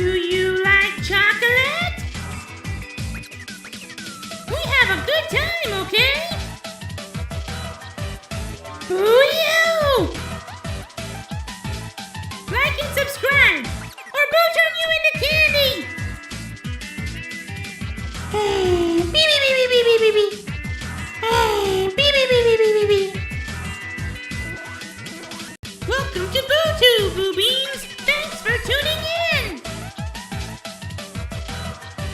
Do you like chocolate? We have a good time, okay? Boo-you! Like and subscribe, or Boo turn you into candy! Beep, beep, beep, beep, beep, beep, beep. Beep, beep, beep, beep, beep, beep, beep. Welcome to BuuTube, Buu Beans! Thanks for tuning in!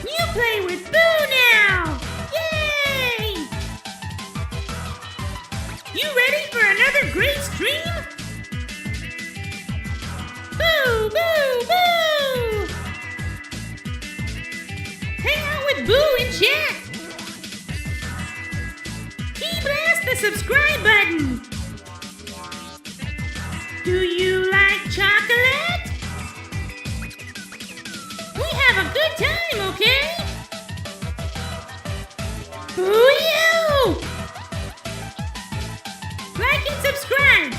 You play with Boo now! Yay! You ready for another great stream? Boo! Boo! Boo! Hang out with Boo in chat! Key blast the subscribe button! Do you like chocolate? We have a good time, okay? Boo-you! Like and subscribe,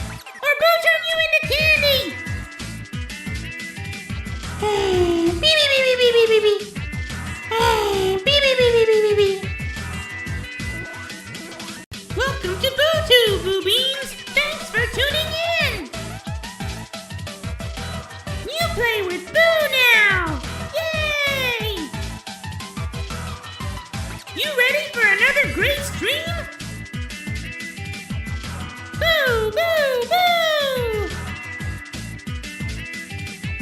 or Boo turn you into candy! Beep, beep, beep, beep, beep, beep, beep. Beep, beep, beep, beep, beep, beep, beep. Welcome to BuuTube, Buu Beans! Thanks for tuning in! You play with Boo now! Yay! You ready for another great stream? Boo! Boo! Boo!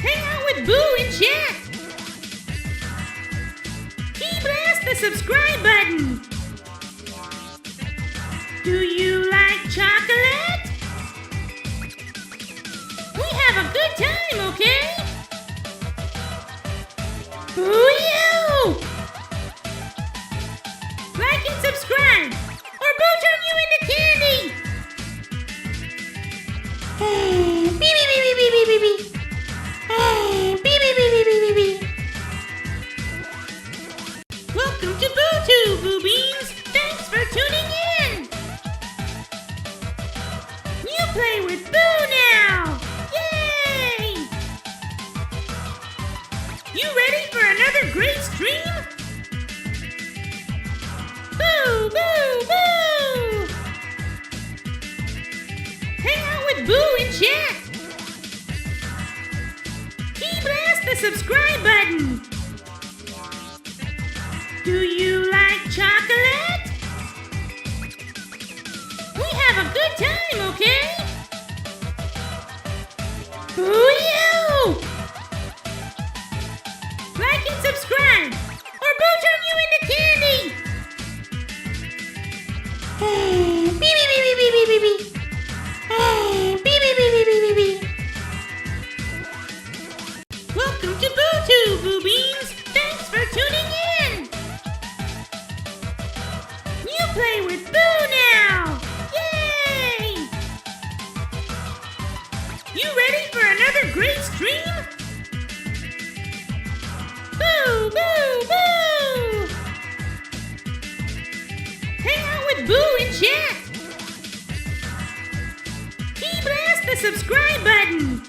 Hang out with Boo in chat! Key blast the subscribe button! Do you like chocolate? We have a good time, okay? Boo-you! Like and subscribe, or Boo turn you into candy! Beep, beep, beep, beep, beep, beep, beep. Beep, beep, beep, beep, beep, beep, beep. Welcome to BuuTube, Buu Beans! Thanks for tuning in! You play with Boo now! Yay! You ready for another great stream? Boo! Boo! Boo! Hang out with Boo in chat! Key blast the subscribe button! Do you like chocolate? We have a good time, okay? Boo-you! Like and subscribe, or Boo turn you into candy! Beep, beep, beep, beep, beep, beep, beep. Beep, beep, beep, beep, beep, beep, beep. Welcome to BuuTube, Buu Beans! Thanks for tuning in! You play with Boo now! Yay! You ready for another great stream? Boo! Boo! Boo! Hang out with Boo in chat! Key blast the subscribe button!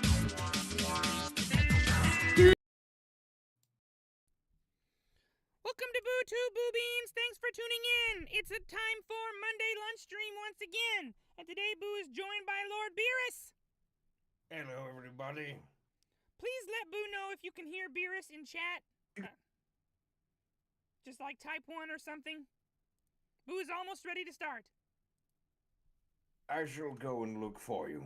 Welcome to BuuTube, Buu Beans! Thanks for tuning in! It's a time for Monday lunch stream once again! And today Boo is joined by Lord Beerus! Hello, everybody. Please let Boo know if you can hear Beerus in chat. Just like type 1 or something. Boo is almost ready to start. I shall go and look for you.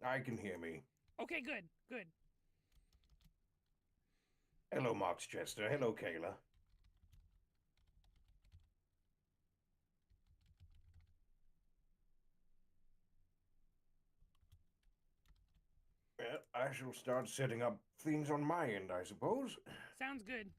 I can hear me. Okay, good, good. Hello, Maxiuchiha. Hello, Kayla. Well, I shall start setting up things on my end, I suppose. Sounds good.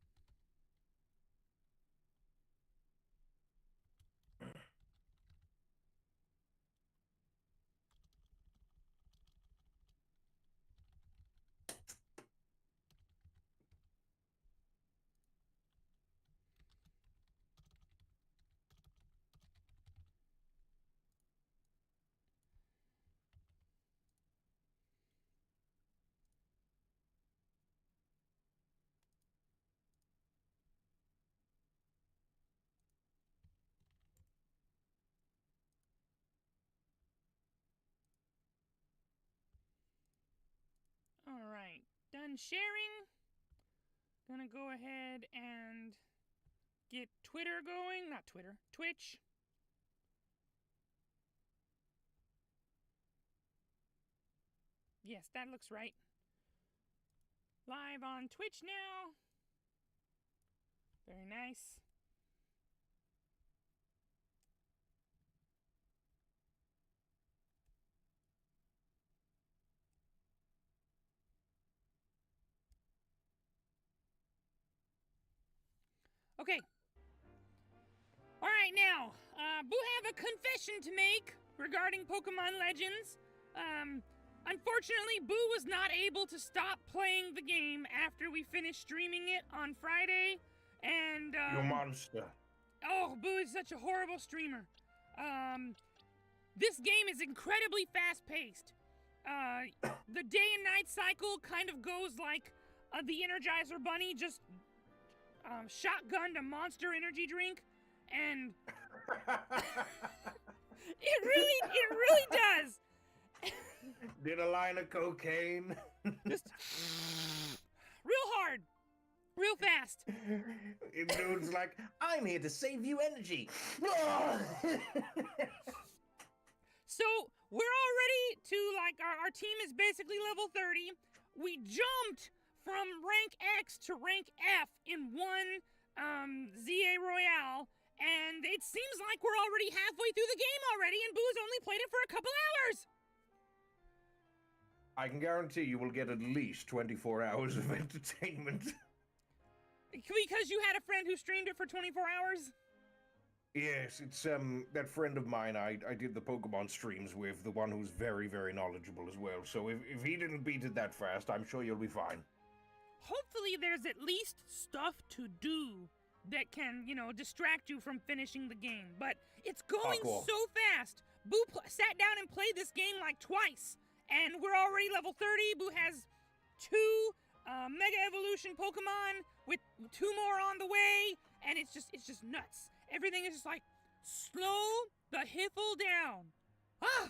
done sharing. Gonna go ahead and get Twitter going. Not Twitter, Twitch. Yes, that looks right. Live on Twitch now. Very nice. Okay. All right, now, Boo have a confession to make regarding Pokemon Legends. Unfortunately, Boo was not able to stop playing the game after we finished streaming it on Friday, and You monster. oh, Boo is such a horrible streamer. This game is incredibly fast-paced. The day and night cycle kind of goes like the Energizer Bunny just shotgunned a Monster energy drink, and it really does. Did a line of cocaine. Just real hard, real fast. Dude's like, I'm here to save you energy. So we're all ready to, like, our team is basically level 30. We jumped from rank X to rank F in one ZA Royale, and it seems like we're already halfway through the game already, and Boo's only played it for a couple hours. I can guarantee you will get at least 24 hours of entertainment. Because you had a friend who streamed it for 24 hours? Yes, it's that friend of mine I did the Pokemon streams with, the one who's very, very knowledgeable as well. So if he didn't beat it that fast, I'm sure you'll be fine. Hopefully there's at least stuff to do that can, you know, distract you from finishing the game. But it's going so fast. Boo sat down and played this game like twice. And we're already level 30. Boo has 2 Mega Evolution Pokemon with 2 more on the way. And it's just nuts. Everything is just like, slow the hiffle down. Ah!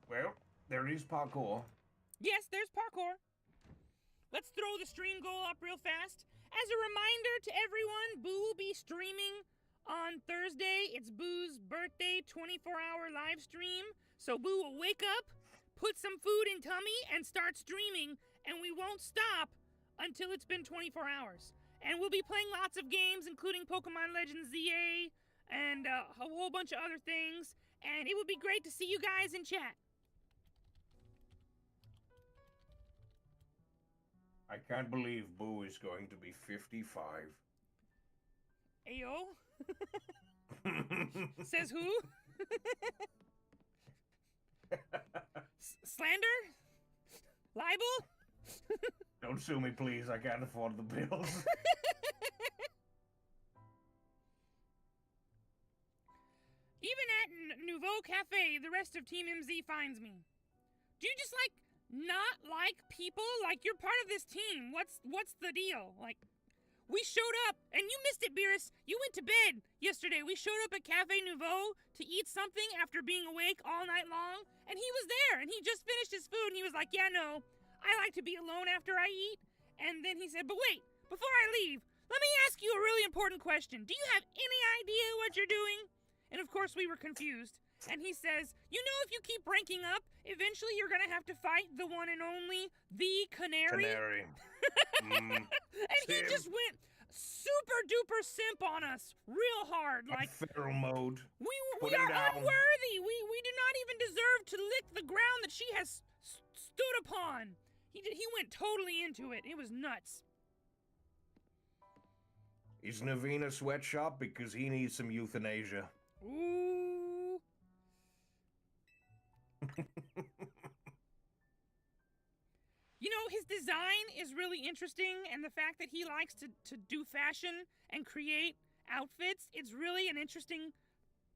Well, there is parkour. Yes, there's parkour. Let's throw the stream goal up real fast. As a reminder to everyone, Boo will be streaming on Thursday. It's Boo's birthday 24-hour live stream. So Boo will wake up, put some food in tummy, and start streaming. And we won't stop until it's been 24 hours. And we'll be playing lots of games, including Pokemon Legends ZA and a whole bunch of other things. And it would be great to see you guys in chat. I can't believe Boo is going to be 55. Ayo? Says who? Slander? Libel? Don't sue me, please. I can't afford the bills. Even at Nouveau Cafe, the rest of Team MZ finds me. Do you just, like, not like people? Like, you're part of this team. What's the deal? Like, we showed up, and you missed it, Beerus. You went to bed yesterday. We showed up at Cafe Nouveau to eat something after being awake all night long, and he was there, and he just finished his food, and he was like, yeah, no, I like to be alone after I eat. And then he said, but wait, before I leave, let me ask you a really important question. Do you have any idea what you're doing? And of course we were confused. And he says, you know, if you keep ranking up, eventually you're gonna have to fight the one and only, the Canary. And he just went super duper simp on us real hard. Like, feral mode. We are unworthy. We do not even deserve to lick the ground that she has stood upon. He went totally into it. It was nuts. Is Naveen a sweatshop? Because he needs some euthanasia. Ooh. You know, his design is really interesting, and the fact that he likes to do fashion and create outfits, it's really an interesting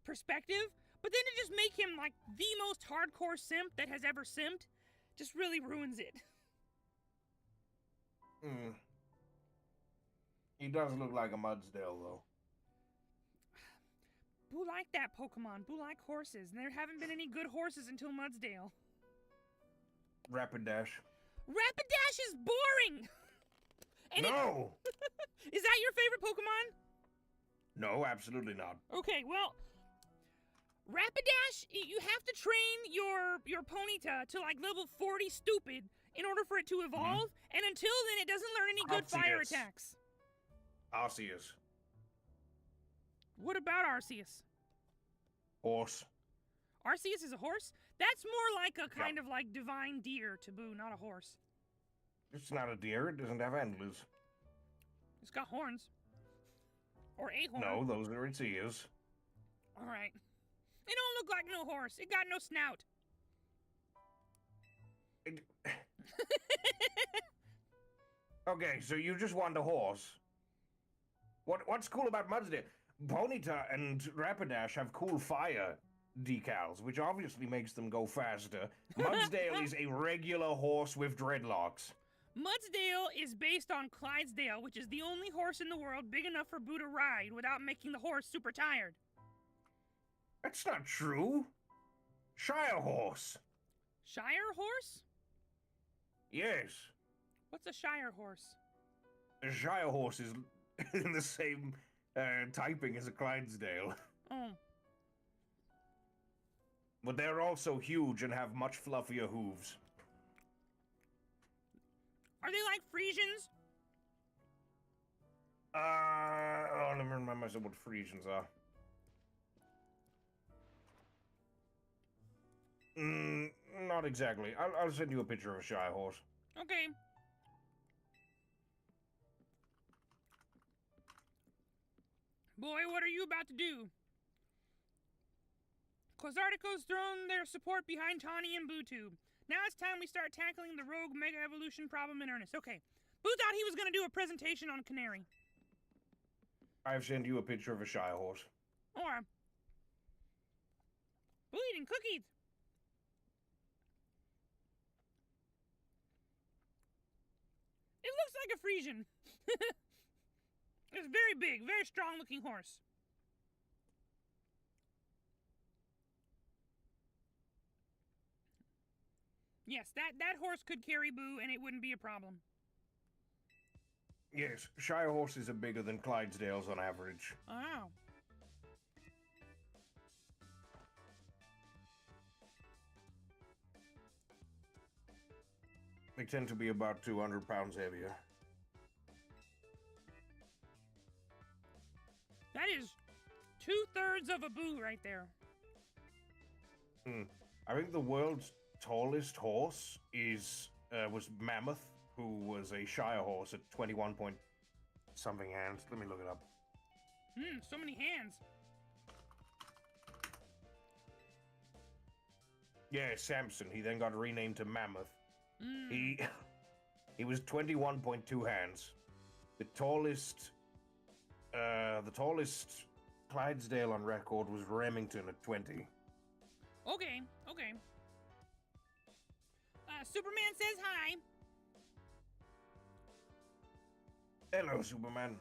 perspective. But then to just make him like the most hardcore simp that has ever simped just really ruins it. He does look like a Mudsdale, though. Boo liked that Pokemon. Boo liked horses, and there haven't been any good horses until Mudsdale. Rapidash. Rapidash is boring! And No! Is that your favorite Pokemon? No, absolutely not. Okay, well, Rapidash, you have to train your Ponyta to like level 40 stupid in order for it to evolve, and until then it doesn't learn any good fire Arceus. attacks. Arceus. What about Arceus? Horse. Arceus is a horse? That's more like a kind of like divine deer to Buu, not a horse. It's not a deer. It doesn't have antlers. It's got horns. Or a horn. No, those are its ears. Alright. It don't look like no horse. It got no snout. Okay, so you just want a horse. What's cool about Mudsdale? Ponyta and Rapidash have cool fire decals, which obviously makes them go faster. Mudsdale is a regular horse with dreadlocks. Mudsdale is based on Clydesdale, which is the only horse in the world big enough for Buu to ride without making the horse super tired. That's not true. Shire horse. Shire horse? Yes. What's a Shire horse? A Shire horse is in the same typing as a Clydesdale. Oh. But they're also huge and have much fluffier hooves. Are they like Frisians? Let me remind myself what Frisians are. Not exactly. I'll send you a picture of a Shire horse. Okay. Boy, what are you about to do? Quasartico's thrown their support behind Tawny and BuuTube. Now it's time we start tackling the rogue Mega Evolution problem in earnest. Okay. Buu thought he was going to do a presentation on Canary. I've sent you a picture of a Shire horse. Or Buu eating cookies. It looks like a Frisian. It's very big, very strong looking horse. Yes, that horse could carry Buu and it wouldn't be a problem. Yes, Shire horses are bigger than Clydesdales on average. Oh. They tend to be about 200 pounds heavier. That is 2/3 of a Buu right there. I think the world's tallest horse was Mammoth, who was a Shire horse at 21 point something hands. Let me look it up. So many hands. Yeah, Samson. He then got renamed to Mammoth. He was 21.2 hands. The tallest Clydesdale on record was Remington at 20. Okay. Superman says hi. Hello, Superman.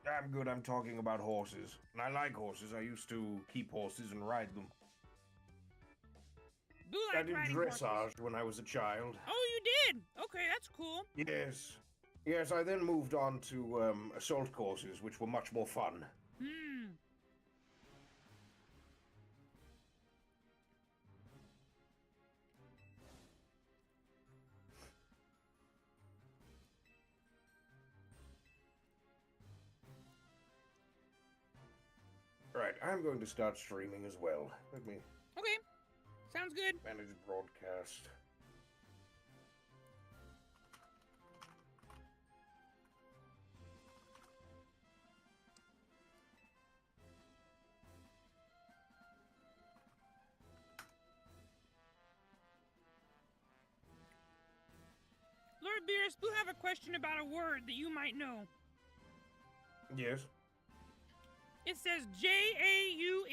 I'm good. I'm talking about horses. And I like horses. I used to keep horses and ride them. Buu I liked did riding dressage horses. when I was a child. Oh, you did? Okay, that's cool. Yes. Yes, I then moved on to assault courses, which were much more fun. Right, I'm going to start streaming as well. Let me Okay, sounds good. manage broadcast. Lord Beerus, Buu have a question about a word that you might know. Yes. It says Jaune.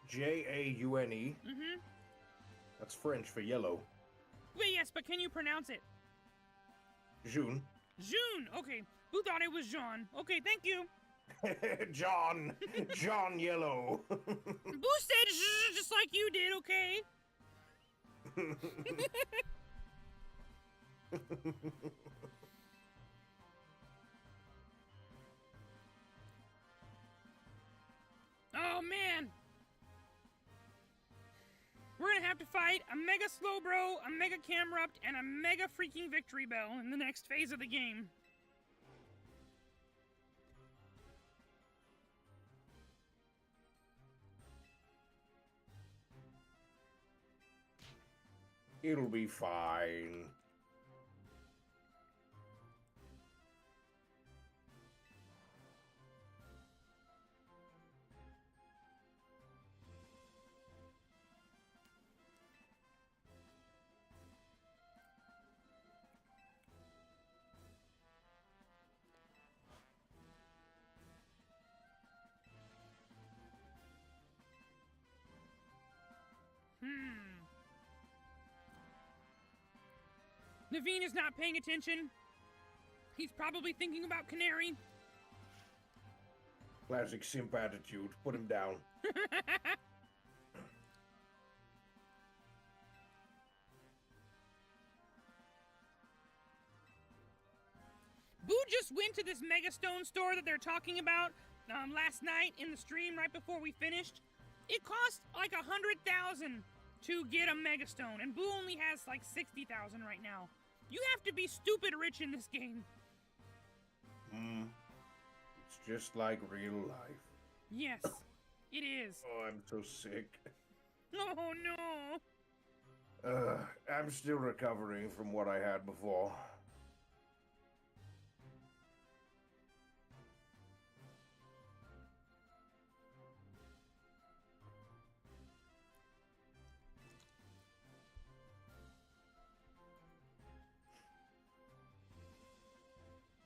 Jaune. That's French for yellow. Wait, yes, but can you pronounce it? June. June. Okay. Buu thought it was Jean. Okay, thank you. John Yellow. Boo said "Zzz," just like you did, okay? Oh man! We're gonna have to fight a Mega Slowbro, a Mega Camrupt, and a Mega Freaking Victory Bell in the next phase of the game. It'll be fine. Naveen is not paying attention. He's probably thinking about Canary. Classic simp attitude. Put him down. Boo just went to this Mega Stone store that they're talking about last night in the stream right before we finished. It cost like 100,000 to get a Mega Stone, and Boo only has like 60,000 right now. You have to be stupid rich in this game. It's just like real life. Yes, it is. Oh, I'm so sick. Oh no. I'm still recovering from what I had before.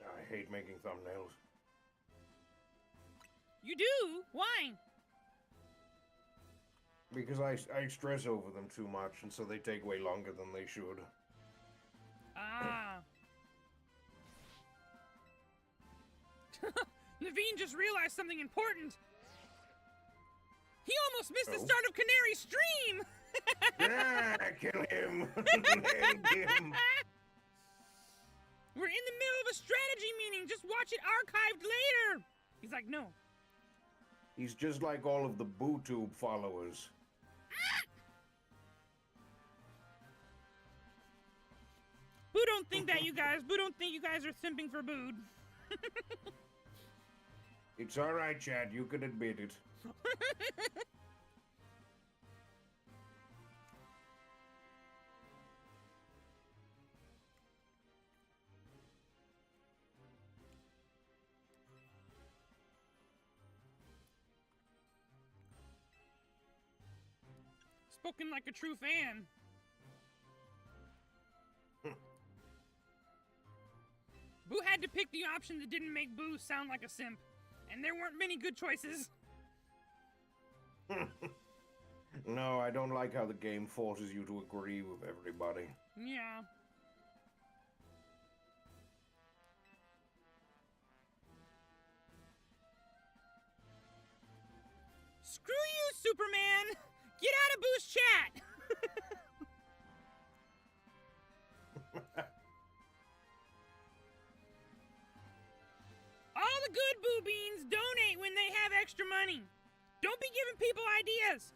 I hate making thumbnails. You do? Why? Because I stress over them too much, and so they take way longer than they should. Ah. Naveen just realized something important. He almost missed the start of Canary's stream! Kill him! Kill him! We're in the middle of a strategy meeting. Just watch it archived later. He's like, no. He's just like all of the BuuTube followers. Boo don't think that, you guys. Boo don't think you guys are simping for Boo. It's alright, Chad. You can admit it. Spoken like a true fan. Boo had to pick the option that didn't make Boo sound like a simp. And there weren't many good choices. No, I don't like how the game forces you to agree with everybody. Yeah. Screw you, Superman! Get out of Boo's chat! All the good Buu Beans donate when they have extra money. Don't be giving people ideas.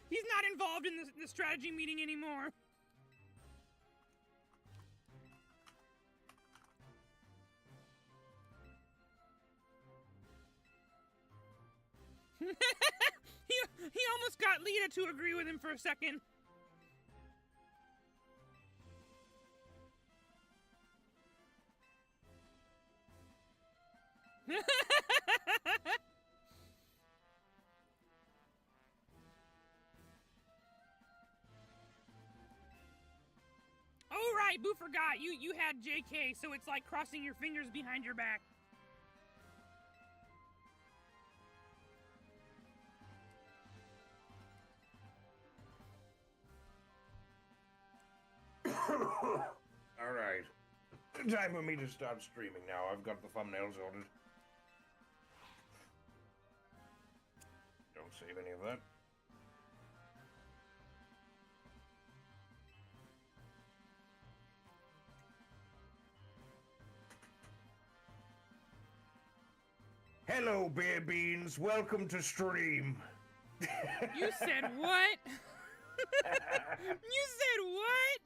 He's not involved in the strategy meeting anymore. he almost got Lita to agree with him for a second. Oh right, Boo forgot. You had JK, so it's like crossing your fingers behind your back. All right. Time for me to start streaming now. I've got the thumbnails ordered. Don't save any of that. Hello, Beer Beans. Welcome to stream. You said what? You said what?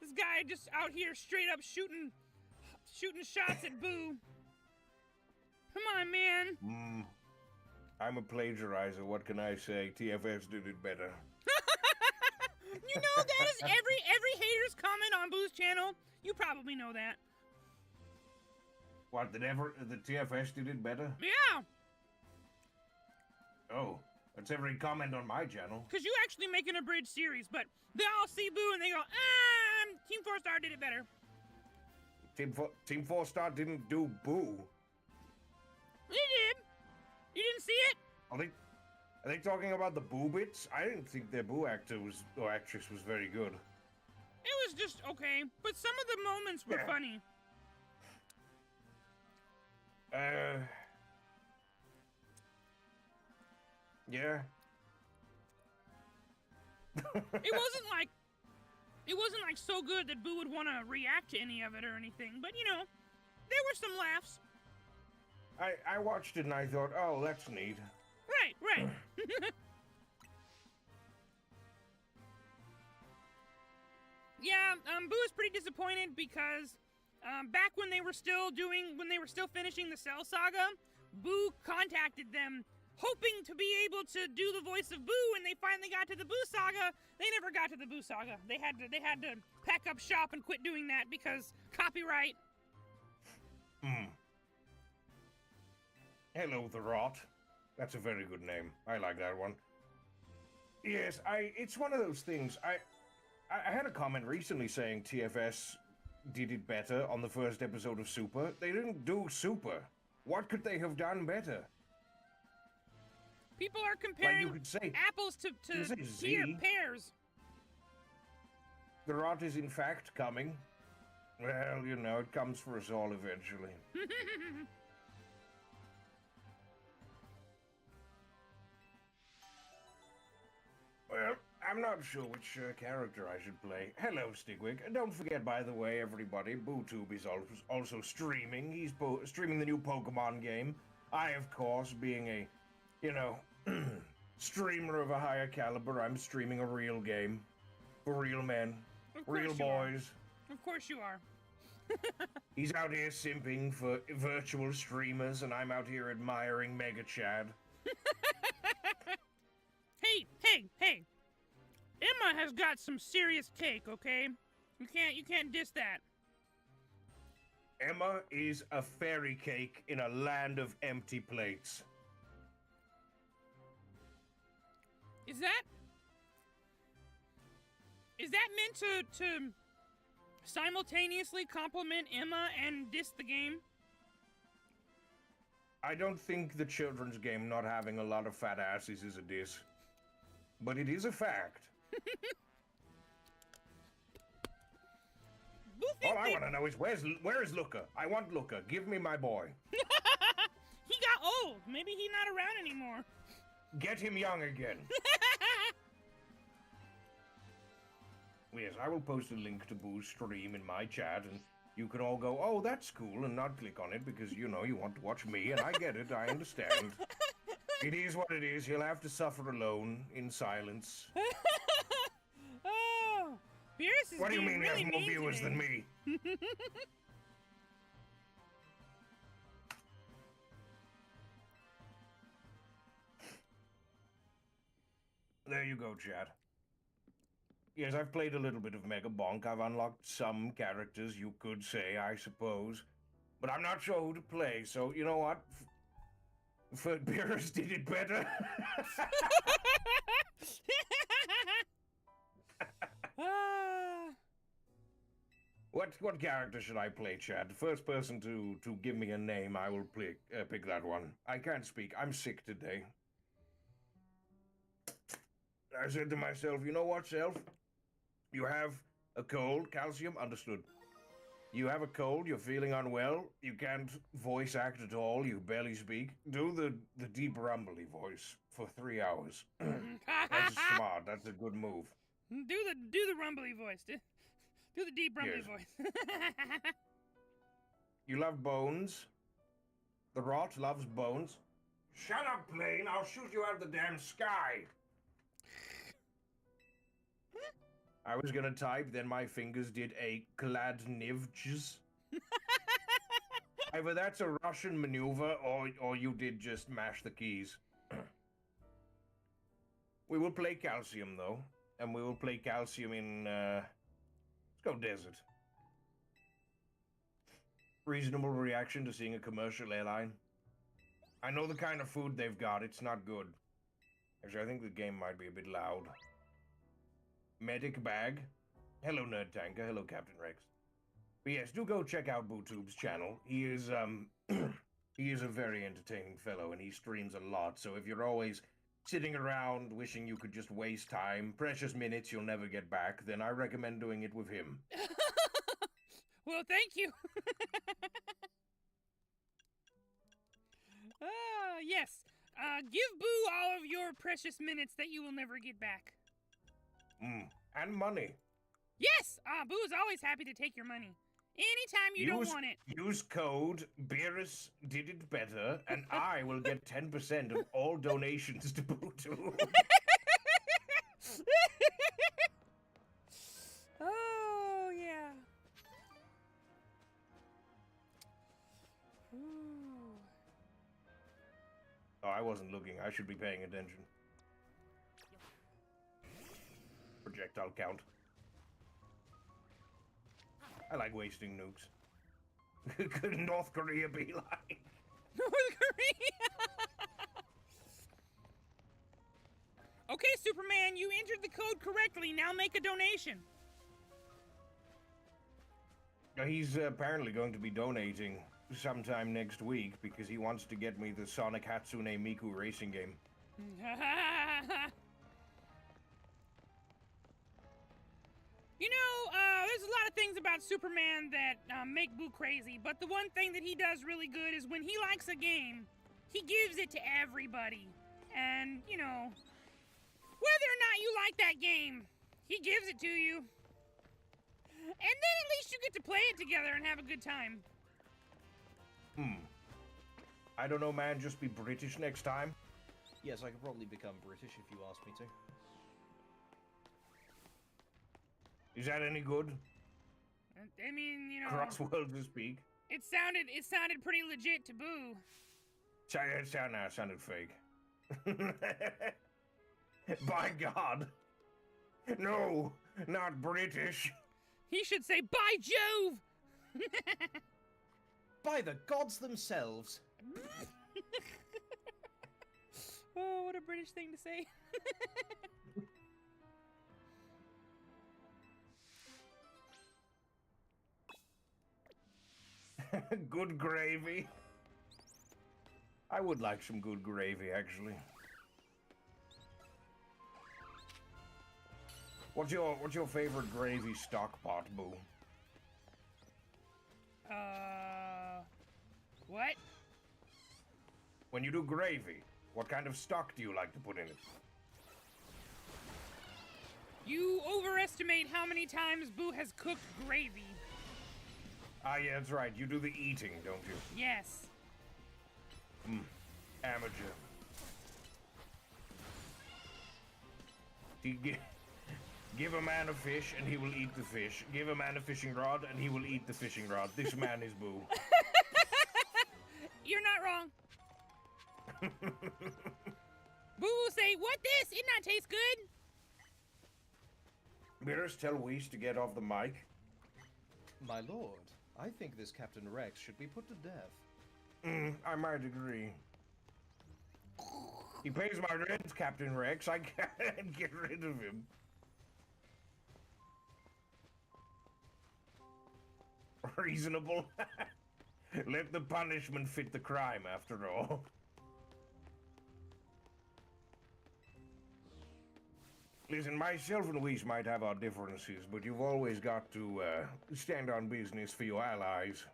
This guy just out here straight up shooting shots at Boo. Come on, man. I'm a plagiarizer. What can I say? TFS did it better. You know that is every hater's comment on Boo's channel. You probably know that. What, the TFS did it better? Yeah. Oh, that's every comment on my channel. Because you actually make an abridged series, but they all see Boo and they go, Team 4-Star did it better. Team 4-Star didn't do Boo. They did. You didn't see it? Are they talking about the Boo bits? I didn't think their Boo actor or actress was very good. It was just okay, but some of the moments were funny. Yeah. It wasn't like so good that Boo would want to react to any of it or anything, but you know, there were some laughs. I watched it and I thought, oh, that's neat. Right. Yeah, Boo was pretty disappointed because back when they were still finishing the Cell Saga, Boo contacted them hoping to be able to do the voice of Boo, and they finally got to the Boo Saga. They never got to the Boo Saga. They had to pack up shop and quit doing that because copyright. Hello, the Rot. That's a very good name. I like that one. Yes, it's one of those things. I had a comment recently saying TFS did it better on the first episode of Super. They didn't do Super. What could they have done better? People are comparing you could say, apples to pears. The Rot is in fact coming. Well, you know, it comes for us all eventually. Well, I'm not sure which character I should play. Hello, Stigwig. Don't forget, by the way, everybody, BuuTube is also streaming. He's streaming the new Pokemon game. I, of course, being a, streamer of a higher caliber, I'm streaming a real game. For real men. Real boys. Of course you are. He's out here simping for virtual streamers, and I'm out here admiring Mega Chad. Hey! Emma has got some serious cake, okay? You can't diss that. Emma is a fairy cake in a land of empty plates. Is that meant to simultaneously compliment Emma and diss the game? I don't think the children's game not having a lot of fat asses is a diss. But it is a fact. All I want to know is where is Luca? I want Luca. Give me my boy. He got old. Maybe he's not around anymore. Get him young again. Yes, I will post a link to Boo's stream in my chat, and you can all go, oh, that's cool, and not click on it because, you want to watch me, and I get it, I understand. It is what it is. He'll have to suffer alone, in silence. Oh, Beerus is what do you mean really have more viewers than me? There you go, Chad. Yes, I've played a little bit of Mega Bonk. I've unlocked some characters, you could say, I suppose. But I'm not sure who to play, so you know what? Beerus did it better. What character should I play, Chad? The first person to give me a name, I will pick that one. I can't speak. I'm sick today. I said to myself, you know what, Self? You have a cold, calcium, understood. You have a cold, you're feeling unwell, you can't voice act at all, you barely speak. Do the deep rumbly voice for 3 hours. That's smart, that's a good move. Do the rumbly voice. Do the deep rumbly voice. You love bones? The rot loves bones? Shut up, plane, I'll shoot you out of the damn sky! I was gonna type, then my fingers did a kladnivj. Either that's a Russian maneuver, or you did just mash the keys. We will play Calcium, though. And we will play Calcium in, let's go Desert. Reasonable reaction to seeing a commercial airline. I know the kind of food they've got, it's not good. Actually, I think the game might be a bit loud. Medic bag. Hello, Nerd Tanker. Hello, Captain Rex. But yes, do go check out BuuTube's channel. He is, he is a very entertaining fellow, and he streams a lot, so if you're always sitting around wishing you could just waste time, precious minutes you'll never get back, then I recommend doing it with him. Well, thank you. Yes. Give Boo all of your precious minutes that you will never get back. And money. Yes! Boo is always happy to take your money. Anytime you don't want it. Use code Beerus did it better, and I will get 10% of all donations to BuuTube. Oh, yeah. Ooh. Oh, I wasn't looking. I should be paying attention. Projectile count. I like wasting nukes. Could North Korea be like? North Korea! Okay, Superman, you entered the code correctly. Now make a donation. He's apparently going to be donating sometime next week because he wants to get me the Sonic Hatsune Miku racing game. You know, there's a lot of things about Superman that make Boo crazy, but the one thing that he does really good is when he likes a game, he gives it to everybody. And, you know, whether or not you like that game, he gives it to you. And then at least you get to play it together and have a good time. I don't know, man, just be British next time. Yes, I could probably become British if you asked me to. Is that any good? I mean, you know... Crossworld to speak. It sounded pretty legit to Boo. It sounded fake. By God. No, not British. He should say, by Jove! By the gods themselves! Oh, what a British thing to say. Good gravy. I would like some good gravy, actually. What's your favorite gravy stock pot, Boo? What? When you do gravy, what kind of stock do you like to put in it? You overestimate how many times Boo has cooked gravy. Ah, yeah, that's right. You do the eating, don't you? Yes. Amateur. Give a man a fish, and he will eat the fish. Give a man a fishing rod, and he will eat the fishing rod. This man is Boo. You're not wrong. Boo will say, what this? It not taste good. Beerus, tell Whis to get off the mic. My lord, I think this Captain Rex should be put to death. I might agree. He pays my rent, Captain Rex. I can't get rid of him. Reasonable. Let the punishment fit the crime, after all. Listen, myself and Whis might have our differences, but you've always got to stand on business for your allies.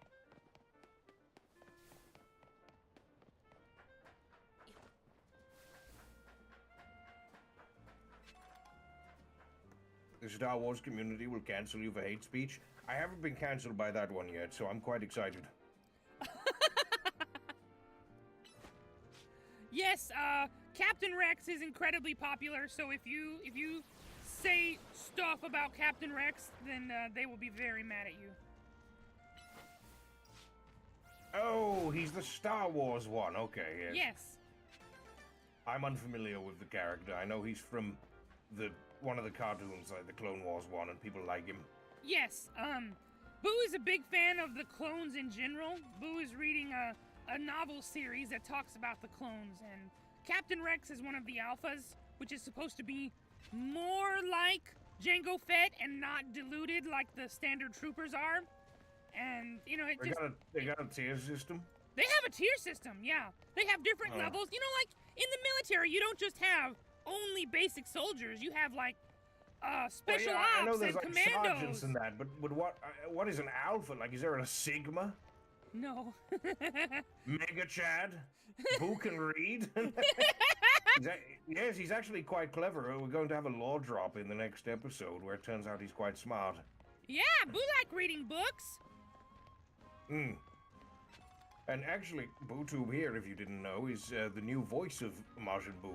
The Star Wars community will cancel you for hate speech. I haven't been cancelled by that one yet, so I'm quite excited. Yes, Captain Rex is incredibly popular, so if you say stuff about Captain Rex, then they will be very mad at you. Oh, he's the Star Wars one. Okay, yes. Yes. I'm unfamiliar with the character. I know he's from one of the cartoons, like the Clone Wars one, and people like him. Yes, Boo is a big fan of the clones in general. Boo is reading a novel series that talks about the clones, and Captain Rex is one of the alphas, which is supposed to be more like Jango Fett and not diluted like the standard troopers are. And, you know, They got a tier system? They have a tier system, yeah. They have different levels. You know, like, in the military, you don't just have only basic soldiers. You have, like, special ops I know there's and like commandos. sergeants and that, but what is an alpha? Like, is there a Sigma? No. Mega Chad? Who can read? Yes, he's actually quite clever. We're going to have a lore drop in the next episode where it turns out he's quite smart. Yeah, Boo like reading books. And actually, BuuTube here, if you didn't know, is the new voice of Majin Buu.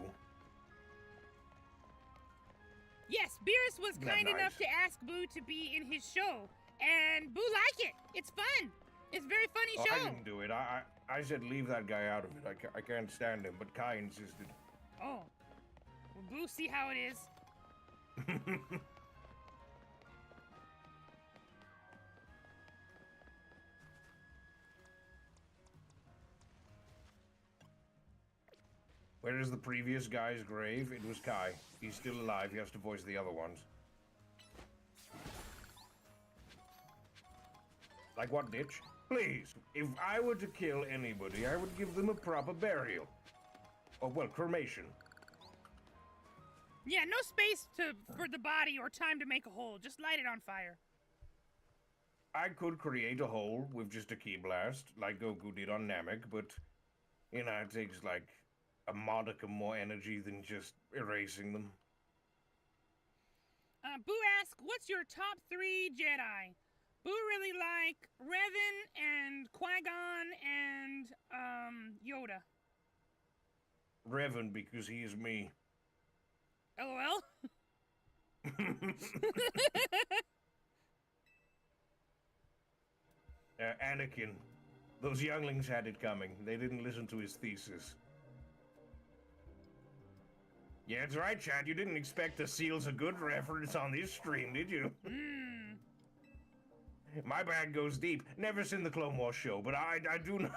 Yes, Beerus was Isn't that kind enough nice? to ask Boo to be in his show, and Boo like it. It's fun. It's a very funny Oh, show. I didn't do it. I said leave that guy out of it. I can't stand him, but Kai insisted. Oh. Well, Boo, see how it is. Where is the previous guy's grave? It was Kai. He's still alive. He has to voice the other ones. Like what, Ditch? Please, if I were to kill anybody, I would give them a proper burial. Or, well, cremation. Yeah, no space for the body or time to make a hole. Just light it on fire. I could create a hole with just a key blast, like Goku did on Namek, but, you know, it takes, like, a modicum more energy than just erasing them. Boo asks, what's your top 3 Jedi? Boo really like Revan and Qui-Gon and, Yoda. Revan, because he is me. LOL? Anakin. Those younglings had it coming. They didn't listen to his thesis. Yeah, that's right, Chad. You didn't expect a Seals a Good reference on this stream, did you? My bag goes deep. Never seen the Clone Wars show, but I do not...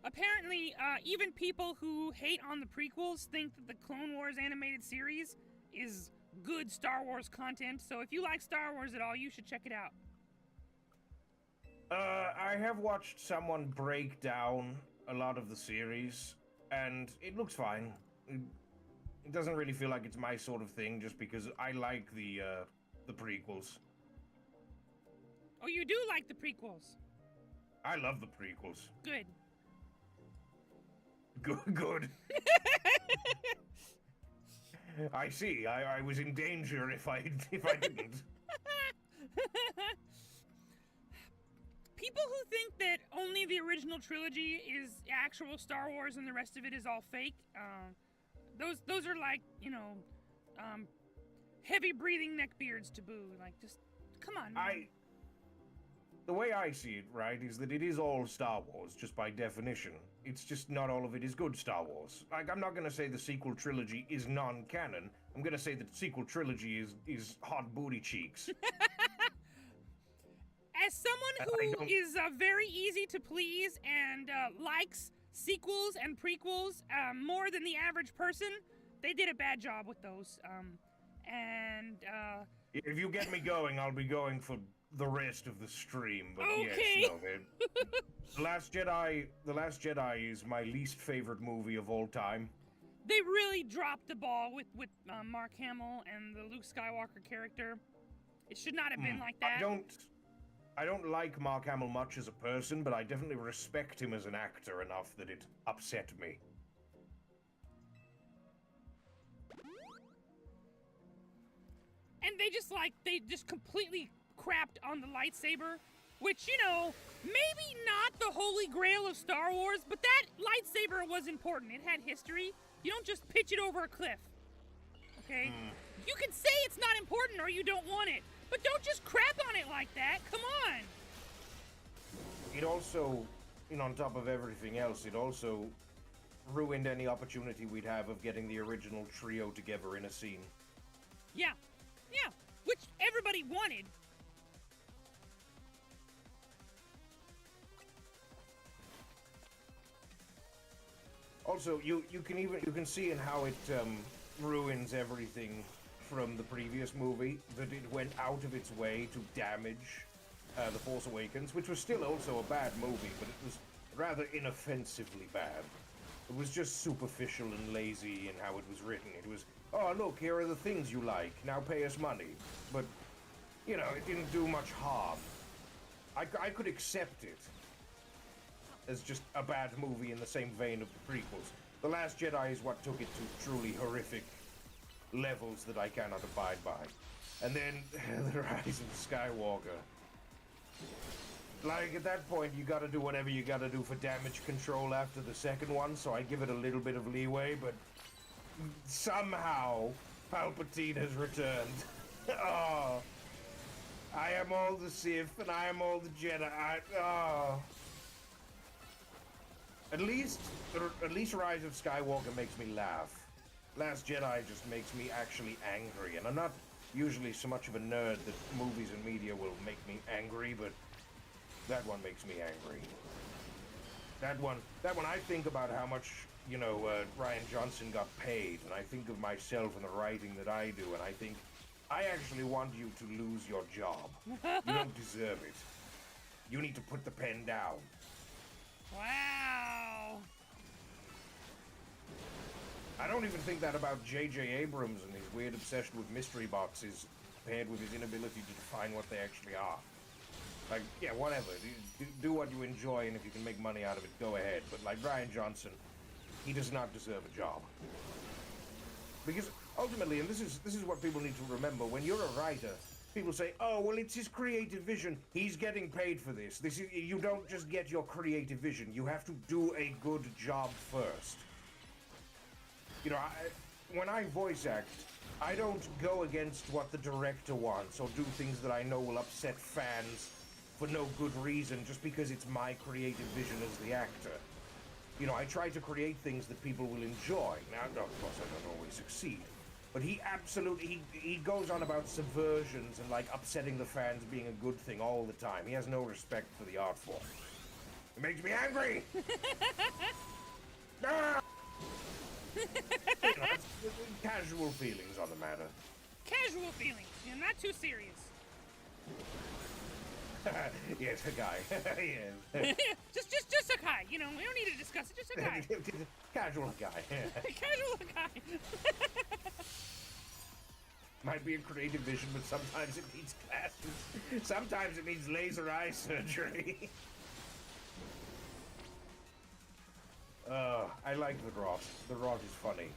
Apparently, even people who hate on the prequels think that the Clone Wars animated series is good Star Wars content, so if you like Star Wars at all, you should check it out. I have watched someone break down a lot of the series, and it looks fine. It doesn't really feel like it's my sort of thing, just because I like the prequels. Oh, you do like the prequels? I love the prequels. Good. Good. I see. I was in danger if I didn't. People who think that only the original trilogy is actual Star Wars and the rest of it is all fake, those are like, you know, heavy breathing neckbeards to Boo. Like, just come on, man. the way I see it, right, is that it is all Star Wars, just by definition. It's just not all of it is good Star Wars. Like, I'm not gonna say the sequel trilogy is non-canon. I'm gonna say that the sequel trilogy is hot booty cheeks. As someone who is very easy to please and likes sequels and prequels more than the average person, they did a bad job with those. If you get me going, I'll be going for the rest of the stream. But okay. yes, no, The Last Jedi is my least favorite movie of all time. They really dropped the ball with Mark Hamill and the Luke Skywalker character. It should not have been like that. I don't like Mark Hamill much as a person, but I definitely respect him as an actor enough that it upset me. And they just completely crapped on the lightsaber, which, you know, maybe not the holy grail of Star Wars, but that lightsaber was important. It had history. You don't just pitch it over a cliff, okay? You can say it's not important or you don't want it, but don't just crap on it like that. Come on. It also, you know, on top of everything else, it also ruined any opportunity we'd have of getting the original trio together in a scene. Yeah, which everybody wanted. Also, you can see in how it ruins everything from the previous movie that it went out of its way to damage The Force Awakens, which was still also a bad movie, but it was rather inoffensively bad. It was just superficial and lazy in how it was written. It was, oh look, here are the things you like, now pay us money. But, you know, it didn't do much harm. I could accept it as just a bad movie in the same vein of the prequels. The Last Jedi is what took it to truly horrific levels that I cannot abide by. And then, The Rise of Skywalker. Like, at that point, you gotta do whatever you gotta do for damage control after the second one, so I give it a little bit of leeway, but somehow, Palpatine has returned. Oh. I am all the Sith, and I am all the Jedi. At least Rise of Skywalker makes me laugh. Last Jedi just makes me actually angry, and I'm not usually so much of a nerd that movies and media will make me angry, but that one makes me angry. That one I think about how much, you know, Rian Johnson got paid, and I think of myself and the writing that I do, and I think, I actually want you to lose your job. You don't deserve it. You need to put the pen down. Wow. I don't even think that about J.J. Abrams and his weird obsession with mystery boxes paired with his inability to define what they actually are. Like, yeah, whatever. Do what you enjoy, and if you can make money out of it, go ahead. But like Rian Johnson, he does not deserve a job. Because ultimately, and this is what people need to remember, when you're a writer, people say, oh, well, it's his creative vision. He's getting paid for this. You don't just get your creative vision. You have to do a good job first. You know, when I voice act, I don't go against what the director wants or do things that I know will upset fans for no good reason just because it's my creative vision as the actor. You know, I try to create things that people will enjoy. Now, of course, I don't always succeed. But he absolutely, he goes on about subversions and, like, upsetting the fans being a good thing all the time. He has no respect for the art form. It makes me angry! Ah! You know, casual feelings on the matter. Casual feelings. You're not too serious. Yes, a guy. Yes. just a guy. You know, we don't need to discuss it. Just a guy. Casual guy. Casual guy. Might be a creative vision, but sometimes it needs glasses. Sometimes it needs laser eye surgery. I like the rot. The rot is funny.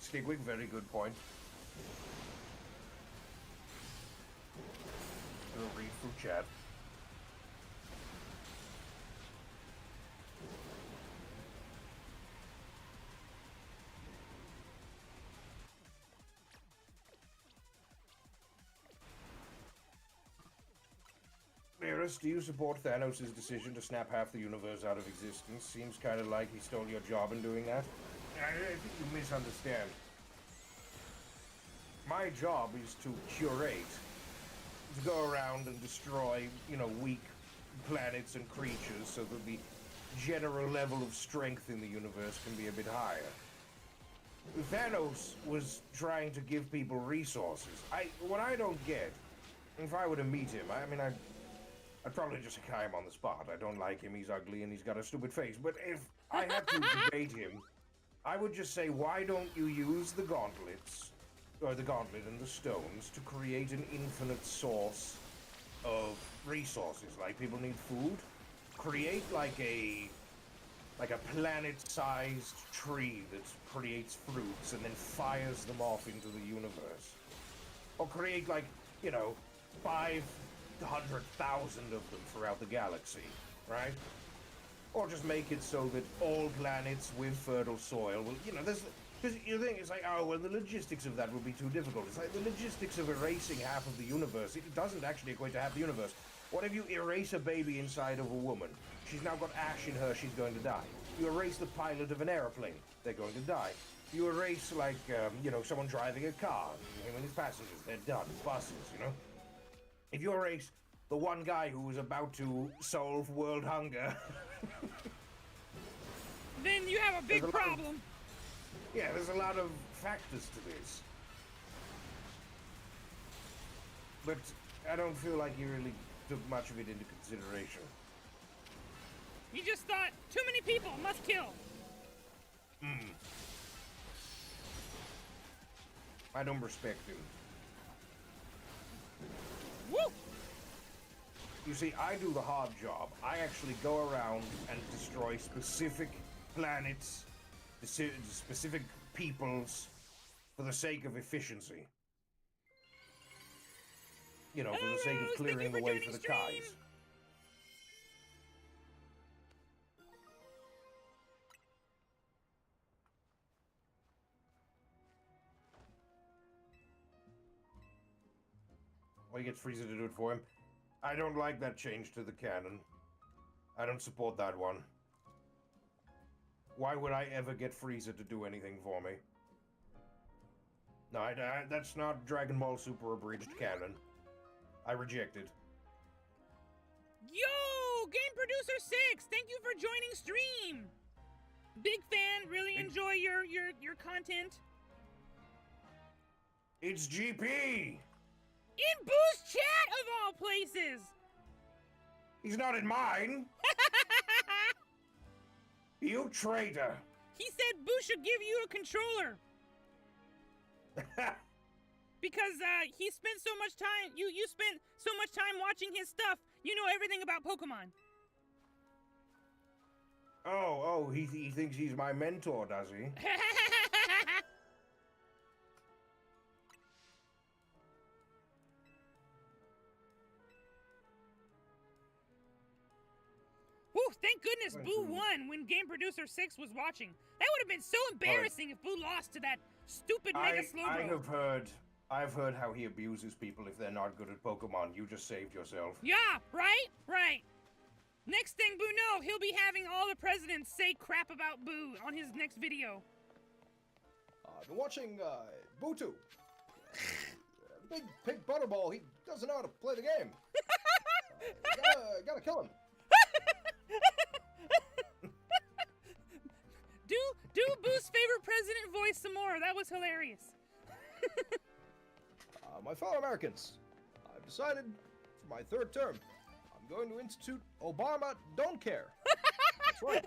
Skigwig, very good point. Gonna read through chat. Beerus, do you support Thanos' decision to snap half the universe out of existence? Seems kind of like he stole your job in doing that. I think you misunderstand. My job is to curate, to go around and destroy, you know, weak planets and creatures so that the general level of strength in the universe can be a bit higher. Thanos was trying to give people resources. What I don't get, if I were to meet him, I mean, I'd probably just hire him on the spot. I don't like him, he's ugly, and he's got a stupid face. But if I had to debate him, I would just say, why don't you use the gauntlets, or the gauntlet and the stones, to create an infinite source of resources? Like, people need food. Create like a planet-sized tree that creates fruits and then fires them off into the universe. Or create, like, you know, 500,000 of them throughout the galaxy, right? Or just make it so that all planets with fertile soil will, you know, because you think it's like, oh, well, the logistics of that would be too difficult. It's like the logistics of erasing half of the universe. It doesn't actually equate to half the universe. What if you erase a baby inside of a woman? She's now got ash in her, she's going to die. You erase the pilot of an airplane, they're going to die. You erase, like, you know, someone driving a car, him and his passengers, they're done. Buses, you know? If you erase the one guy who was about to solve world hunger... Then you have a big problem. Yeah, there's a lot of factors to this. But I don't feel like you really took much of it into consideration. You just thought, too many people, must kill. I don't respect him. Woo! You see, I do the hard job. I actually go around and destroy specific planets, specific peoples, for the sake of efficiency. You know, for the sake of clearing the way for the Kais. Well, he gets Frieza to do it for him. I don't like that change to the canon. I don't support that one. Why would I ever get Frieza to do anything for me? No, that's not Dragon Ball Super abridged canon. I reject it. Yo, Game Producer 6, thank you for joining stream. Big fan, really enjoy your content. It's GP! In Boo's chat, of all places! He's not in mine! You traitor! He said Boo should give you a controller. Because he spent so much time, you spent so much time watching his stuff, you know everything about Pokemon. Oh, he thinks he's my mentor, does he? Whew, thank goodness Boo won when Game Producer 6 was watching. That would have been so embarrassing if Boo lost to that stupid Mega Slowbro. I've heard how he abuses people if they're not good at Pokemon. You just saved yourself. Yeah, right. Next thing Boo know, he'll be having all the presidents say crap about Boo on his next video. I've been watching BuuTube. Big pig butterball, he doesn't know how to play the game. Gotta kill him. Do Boo's favorite president voice some more. That was hilarious. My fellow Americans, I've decided for my third term, I'm going to institute Obama Don't Care. That's right.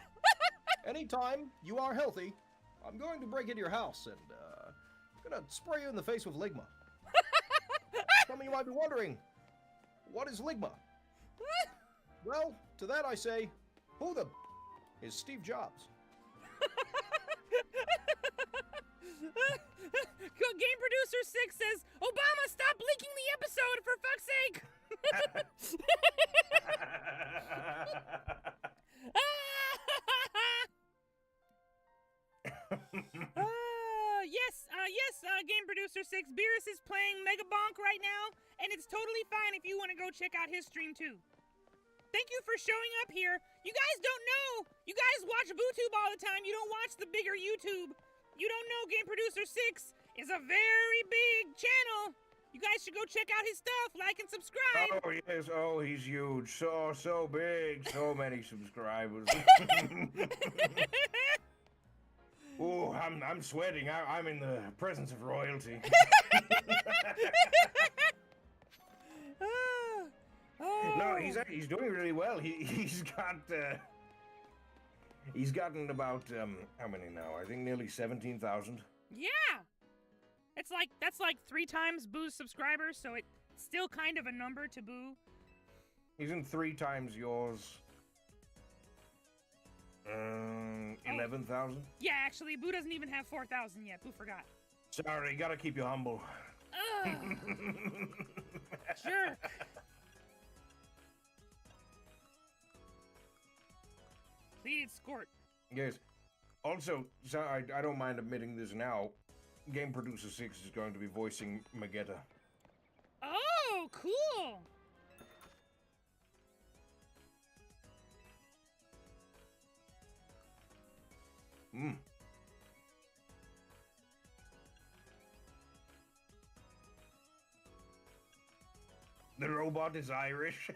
Anytime you are healthy, I'm going to break into your house and I'm gonna spray you in the face with Ligma. Some of you might be wondering, what is Ligma? Well, to that I say, who the is Steve Jobs? Game Producer 6 says, Obama, stop leaking the episode, for fuck's sake! Yes, Game Producer 6, Beerus is playing Mega Bonk right now, and it's totally fine if you want to go check out his stream too. Thank you for showing up here. You guys don't know. You guys watch BuuTube all the time. You don't watch the bigger YouTube. You don't know Game Producer 6 is a very big channel. You guys should go check out his stuff, like and subscribe. Oh, yes. Oh, he's huge. So big. So many subscribers. Oh, I'm sweating. I'm in the presence of royalty. Oh. No, he's doing really well. He's gotten about how many now? I think nearly 17,000. Yeah. That's like 3 times Boo's subscribers, so it's still kind of a number to Buu. Isn't 3 times yours 11,000? Yeah, actually, Buu doesn't even have 4,000 yet. Buu forgot. Sorry, gotta keep you humble. Ugh. Jerk. Pleated skort. Yes. Also, so I don't mind admitting this now. Game Producer 6 is going to be voicing Magetta. Oh, cool. Hmm. The robot is Irish.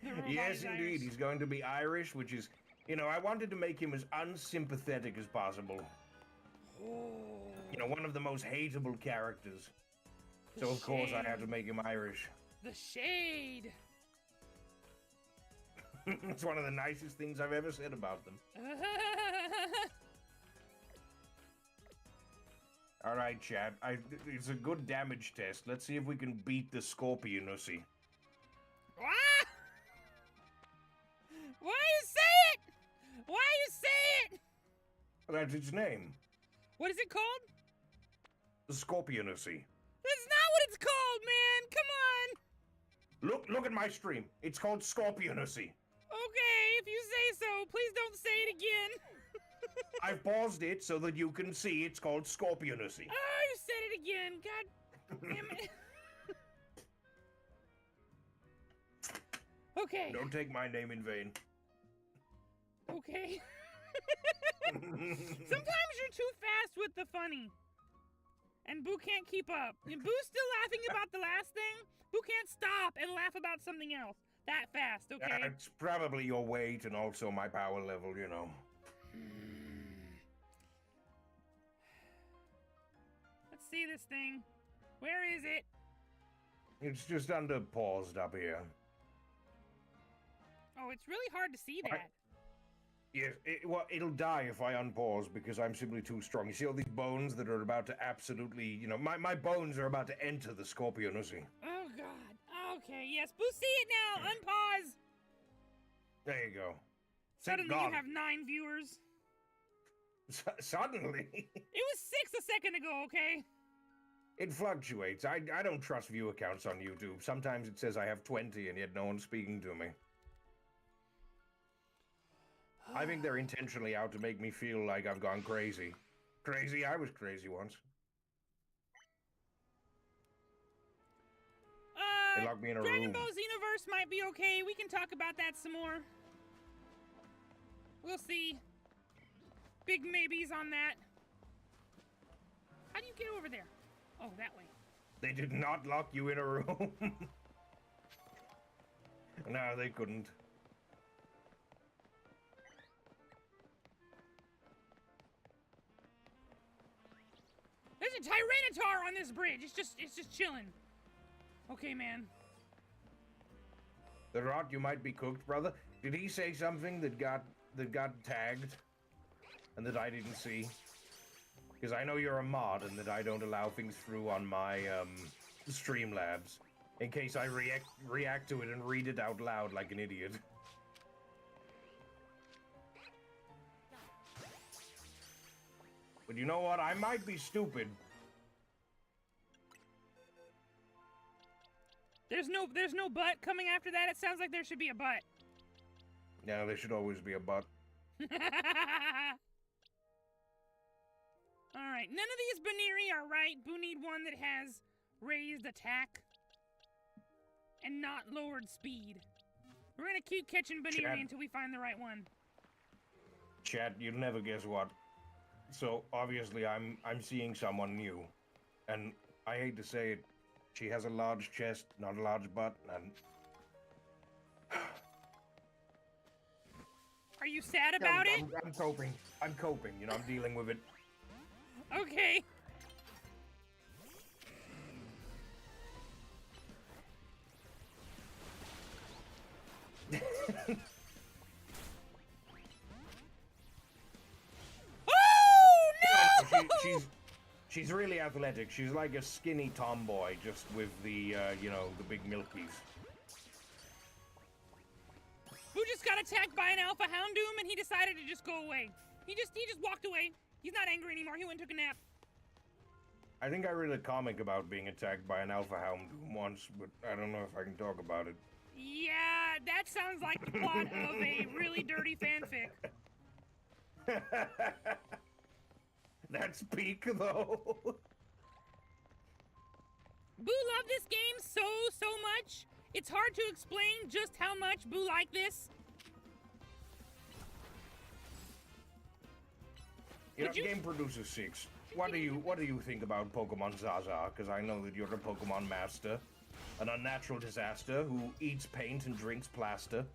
The robot Yes, is indeed. Irish. He's going to be Irish, which is, you know, I wanted to make him as unsympathetic as possible. Oh. You know, one of the most hateable characters. So, of course, I had to make him Irish. The shade. It's one of the nicest things I've ever said about them. All right, chat. It's a good damage test. Let's see if we can beat the Scorpionussy. Ah! Why you say it? Why you say it? That's its name. What is it called? The Scorpionussy. That's not what it's called, man. Come on. Look at my stream. It's called Scorpionussy. Okay, if you say so, please don't say it again. I've paused it so that you can see it's called Scorpionussy. Oh, you said it again. God damn it. Okay. Don't take my name in vain. Okay. Sometimes you're too fast with the funny. And Buu can't keep up. And Buu's still laughing about the last thing. Buu can't stop and laugh about something else that fast, okay? It's probably your weight and also my power level, you know. Let's see this thing. Where is it? It's just under paused up here. Oh, it's really hard to see that. Yes, well, it'll die if I unpause because I'm simply too strong. You see all these bones that are about to absolutely, you know, my bones are about to enter the Scorpionussy. Oh, God. Okay, yes. Buu, see it now. Unpause. There you go. Suddenly Thank you God. have 9 viewers. Suddenly? It was 6 a second ago, okay? It fluctuates. I don't trust view accounts on YouTube. Sometimes it says I have 20 and yet no one's speaking to me. I think they're intentionally out to make me feel like I've gone crazy. Crazy? I was crazy once. They locked me in a Dragon room. Ball Xenoverse might be okay. We can talk about that some more. We'll see. Big maybes on that. How do you get over there? Oh, that way. They did not lock you in a room. No, they couldn't. There's a Tyranitar on this bridge. It's just chilling. Okay, man. The rot, you might be cooked, brother. Did he say something that got tagged and that I didn't see? Because I know you're a mod and that I don't allow things through on my Streamlabs in case I react to it and read it out loud like an idiot. But you know what? I might be stupid. There's no butt coming after that. It sounds like there should be a butt. Yeah, there should always be a butt. Alright, none of these Baniri are right. Buu need one that has raised attack and not lowered speed. We're gonna keep catching Baneri Chad. until we find the right one. Chad, you'll never guess what. So obviously I'm seeing someone new, and I hate to say it, she has a large chest, not a large butt, and Are you sad about it? I'm coping. I'm coping. You know, I'm dealing with it. Okay. Oh no! She's really athletic. She's like a skinny tomboy, just with the you know, the big milkies. Buu just got attacked by an alpha houndoom and he decided to just go away. He just walked away. He's not angry anymore. He went and took a nap. I think I read a comic about being attacked by an alpha hound once, but I don't know if I can talk about it. Yeah, that sounds like the plot of a really dirty fanfic. That's peak, though. Buu loved this game so much. It's hard to explain just how much Buu liked this. You know, Game Producer 6. What do you think about Pokemon Zaza? Because I know that you're a Pokemon master, an unnatural disaster who eats paint and drinks plaster.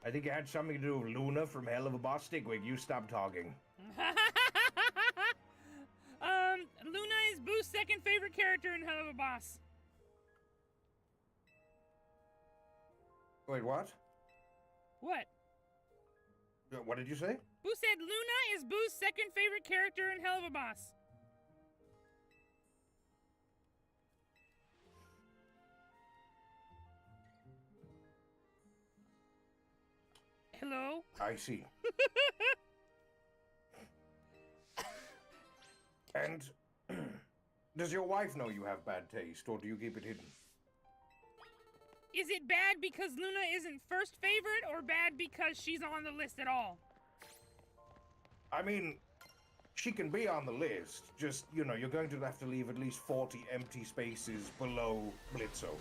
I think it had something to do with Luna from Hell of a Boss. Stigwig, you stop talking. Luna is Boo's second favorite character in Hell of a Boss. Wait, what? What? What did you say? Buu said Luna is Boo's second favorite character in Hell of a Boss. Hello? I see. And does your wife know you have bad taste, or do you keep it hidden? Is it bad because Luna isn't first favorite, or bad because she's on the list at all? I mean, she can be on the list, just, you know, you're going to have to leave at least 40 empty spaces below Blitzo,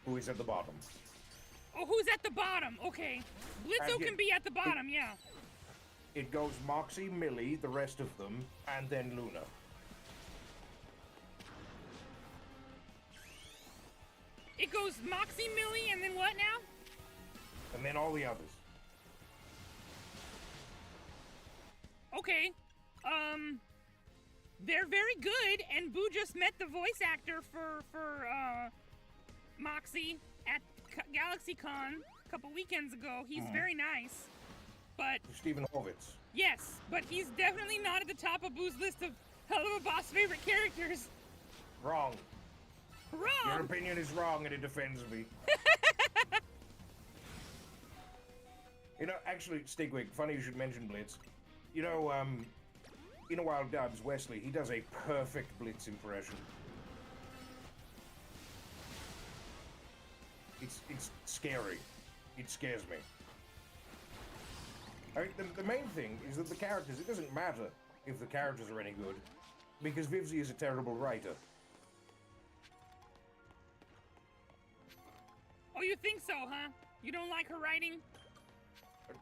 who is at the bottom. Oh, who's at the bottom? Okay. Blitzo can be at the bottom, yeah. It goes Moxie, Millie, the rest of them, and then Luna. It goes Moxie, Millie, and then what now? And then all the others. Okay. They're very good, and Buu just met the voice actor for Moxie at GalaxyCon a couple weekends ago. He's very nice. But Stephen Horvitz. yes, but he's definitely not at the top of Boo's list of Hell of a Boss favorite characters. Wrong. Your Wrong! opinion is wrong, and it offends me. You know, actually, Stigwig, funny you should mention Blitz. You know, in a Wild Dubs, Wesley, he does a perfect Blitz impression. It's scary. It scares me. I mean, the main thing is that the characters, it doesn't matter if the characters are any good, because Vivzy is a terrible writer. Oh, you think so, huh? You don't like her writing?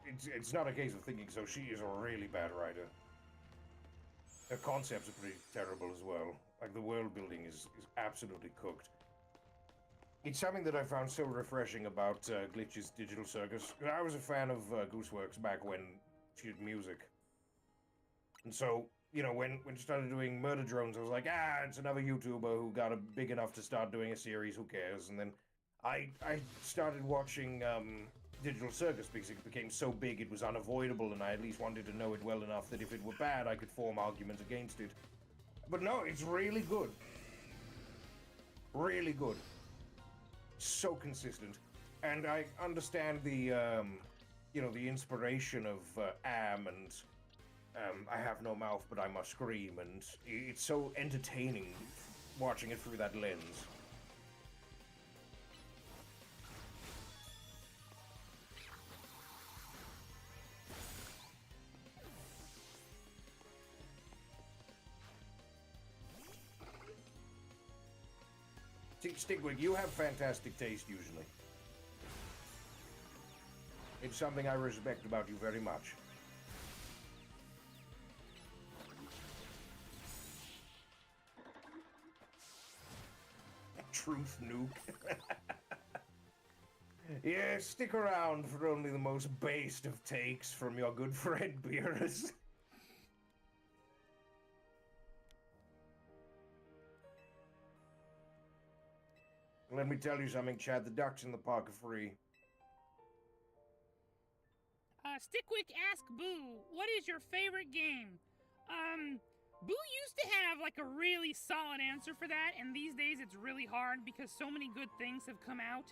It's not a case of thinking so. She is a really bad writer. Her concepts are pretty terrible as well. Like, the world building is absolutely cooked. It's something that I found so refreshing about Glitch's Digital Circus. I was a fan of Gooseworks back when she did music. And so, you know, when she started doing Murder Drones, I was like, it's another YouTuber who got big enough to start doing a series, who cares? And then I started watching Digital Circus because it became so big it was unavoidable, and I at least wanted to know it well enough that if it were bad, I could form arguments against it. But no, it's really good. Really good. So consistent. And I understand the, you know, the inspiration of Am and I have no mouth but I must scream, and it's so entertaining watching it through that lens. Stickwick, you have fantastic taste usually. It's something I respect about you very much. Truth nuke. Yeah, stick around for only the most based of takes from your good friend Beerus. Let me tell you something, Chad. The ducks in the park are free. Stickwick asked Boo, what is your favorite game? Boo used to have like a really solid answer for that, and these days it's really hard because so many good things have come out.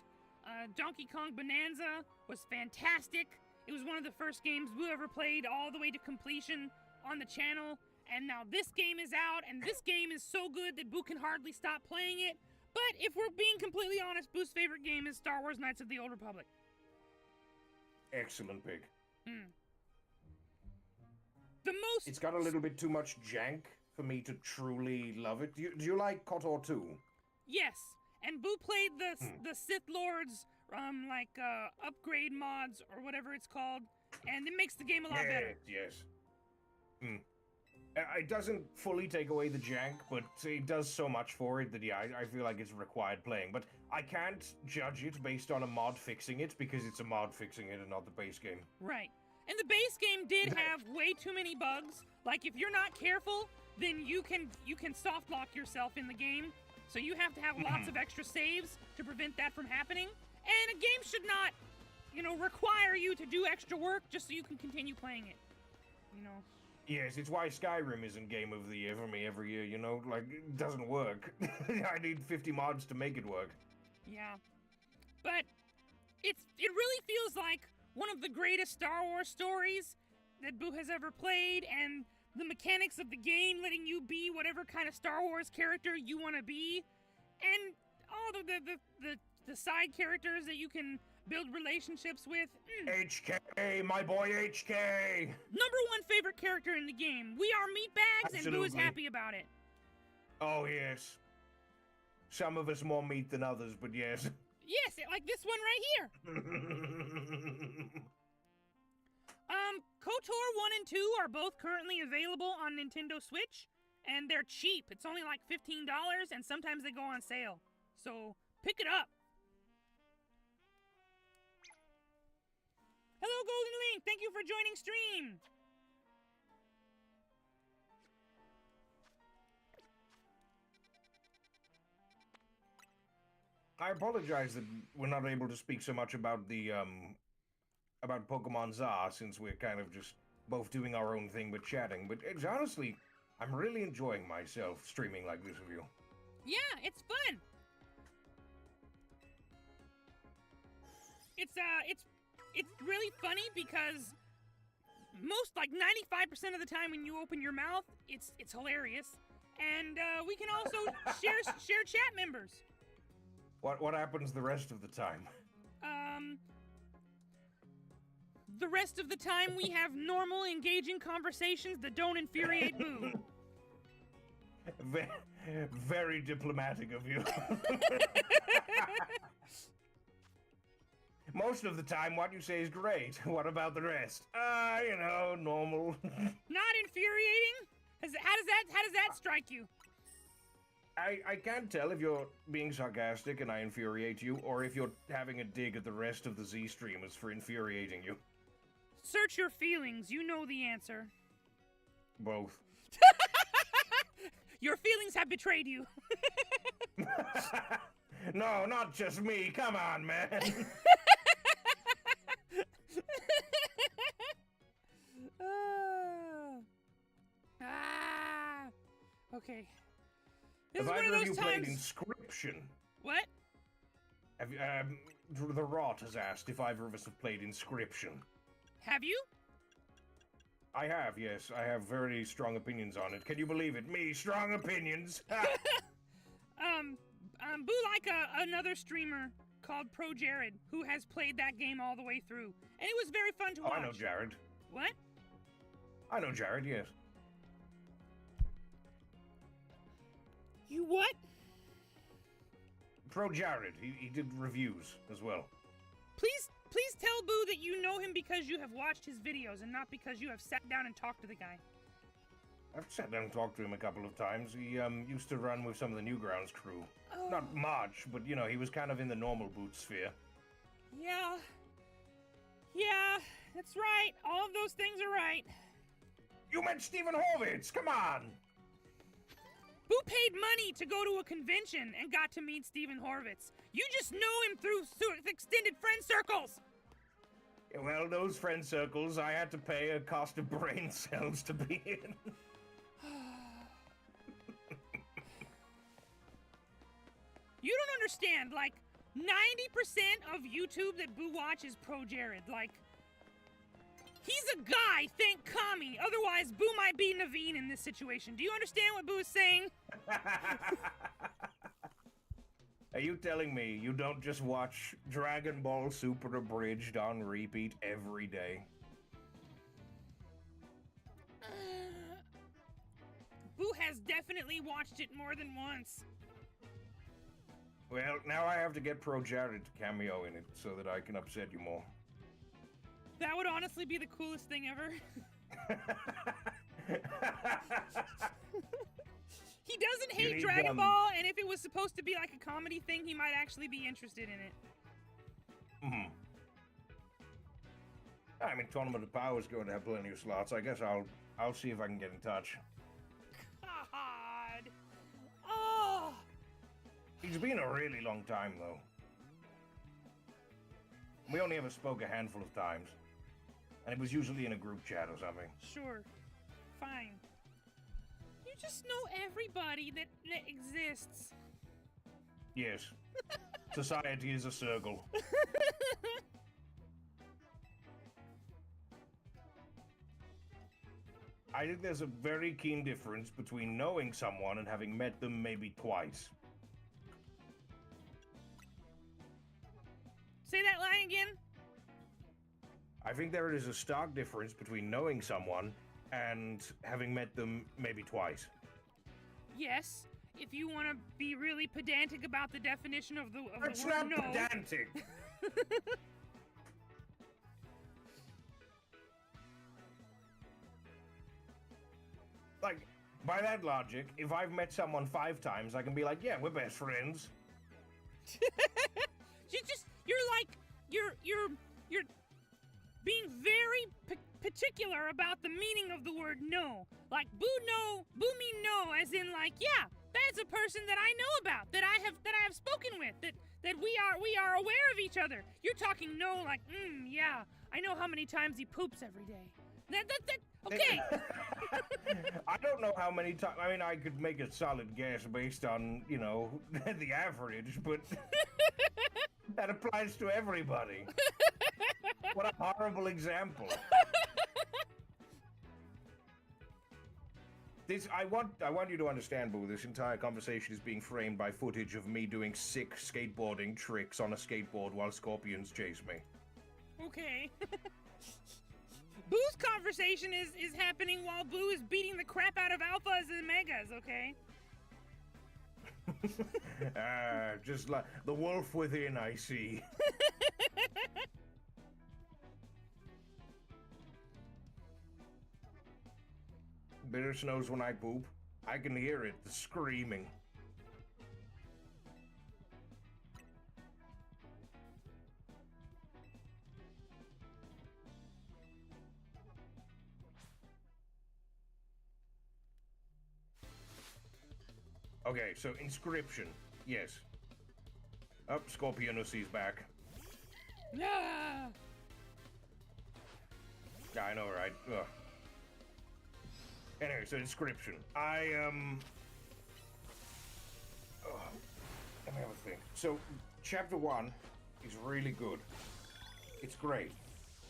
Donkey Kong Bonanza was fantastic. It was one of the first games Boo ever played all the way to completion on the channel, and now this game is out, and this game is so good that Boo can hardly stop playing it. But if we're being completely honest, Boo's favorite game is Star Wars Knights of the Old Republic. Excellent pick. The most... It's got a little bit too much jank for me to truly love it. Do you like KOTOR 2? Yes, and Boo played the Sith Lord's upgrade mods or whatever it's called, and it makes the game a lot better. Yes. It doesn't fully take away the jank, but it does so much for it that I feel like it's required playing. But I can't judge it based on a mod fixing it because it's a mod fixing it and not the base game. Right. And the base game did have way too many bugs. Like if you're not careful, then you can soft lock yourself in the game. So you have to have lots of extra saves to prevent that from happening. And a game should not, require you to do extra work just so you can continue playing it. Yes, it's why Skyrim isn't Game of the Year for me every year, Like, it doesn't work. I need 50 mods to make it work. Yeah. But it really feels like one of the greatest Star Wars stories that Boo has ever played, and the mechanics of the game letting you be whatever kind of Star Wars character you want to be, and all the side characters that you can build relationships with. HK, my boy HK! Number one favorite character in the game. We are meatbags, and Boo is happy about it. Oh, yes. Some of us more meat than others, but yes. Yes, like this one right here. KOTOR 1 and 2 are both currently available on Nintendo Switch, and they're cheap. It's only like $15, and sometimes they go on sale. So, pick it up. Hello, Golden Link. Thank you for joining stream. I apologize that we're not able to speak so much about the, about Pokemon Za, since we're kind of just both doing our own thing but chatting, but it's honestly, I'm really enjoying myself streaming like this with you. Yeah, it's fun. It's really funny because most, like 95% of the time when you open your mouth, it's hilarious. And we can also share chat members. What happens the rest of the time? The rest of the time we have normal, engaging conversations that don't infuriate Boo. Very diplomatic of you. Most of the time, what you say is great. What about the rest? Normal. Not infuriating? How does that strike you? I can't tell if you're being sarcastic and I infuriate you, or if you're having a dig at the rest of the Z streamers for infuriating you. Search your feelings. You know the answer. Both. Your feelings have betrayed you. No, not just me. Come on, man. Okay. This Have is one either of of you those played times. Inscription? What? Have you, the Rot has asked if either of us have played Inscription. Have you? I have, yes. I have very strong opinions on it. Can you believe it? Me, strong opinions. Boo like another streamer called Pro Jared who has played that game all the way through, and it was very fun to watch. I know Jared. What? I know Jared, yes. You what? Pro Jared. He did reviews as well. Please tell Buu that you know him because you have watched his videos and not because you have sat down and talked to the guy. I've sat down and talked to him a couple of times. He used to run with some of the Newgrounds crew. Oh. Not much, but you know, he was kind of in the normal boot sphere. Yeah. Yeah, that's right. All of those things are right. You met Stephen Horvitz! Come on! Buu paid money to go to a convention and got to meet Stephen Horvitz. You just know him through extended friend circles. Yeah, well, those friend circles, I had to pay a cost of brain cells to be in. You don't understand, like, 90% of YouTube that Buu watches Pro Jared. Like, he's a guy, thank Kami. Otherwise, Buu might be Naveen in this situation. Do you understand what Buu is saying? Are you telling me you don't just watch Dragon Ball Super Abridged on repeat every day? Buu has definitely watched it more than once. Well, now I have to get Pro Jared to cameo in it so that I can upset you more. That would honestly be the coolest thing ever. He doesn't hate Dragon Ball, and if it was supposed to be like a comedy thing, he might actually be interested in it. Hmm. I mean, Tournament of Power is going to have plenty of slots. I guess I'll see if I can get in touch. God. Oh. It's been a really long time, though. We only ever spoke a handful of times. And it was usually in a group chat or something. Sure. Fine. You just know everybody that exists. Yes. Society is a circle. I think there's a very keen difference between knowing someone and having met them maybe twice. Say that line again. I think there is a stark difference between knowing someone and having met them maybe twice. Yes, if you want to be really pedantic about the definition of the That's word not no. pedantic. Like, by that logic, if I've met someone 5 times, I can be like, yeah, we're best friends. You're being very particular about the meaning of the word no. Like Buu mean no, as in like, yeah, that's a person that I know about, that I have spoken with, that we are aware of each other. You're talking no like, yeah, I know how many times he poops every day. Okay. I don't know how many times. I mean, I could make a solid guess based on, you know, the average, but that applies to everybody. What a horrible example. I want you to understand, Boo, this entire conversation is being framed by footage of me doing sick skateboarding tricks on a skateboard while scorpions chase me. Okay. Boo's conversation is happening while Buu is beating the crap out of alphas and megas, okay? Just like the wolf within, I see. Beerus knows when I poop. I can hear it, the screaming. Okay, so inscription, yes. Up, Scorpionusi's back. Ah! I know, right? Ugh. Anyway, so inscription. Let me have a think. So, chapter 1 is really good. It's great.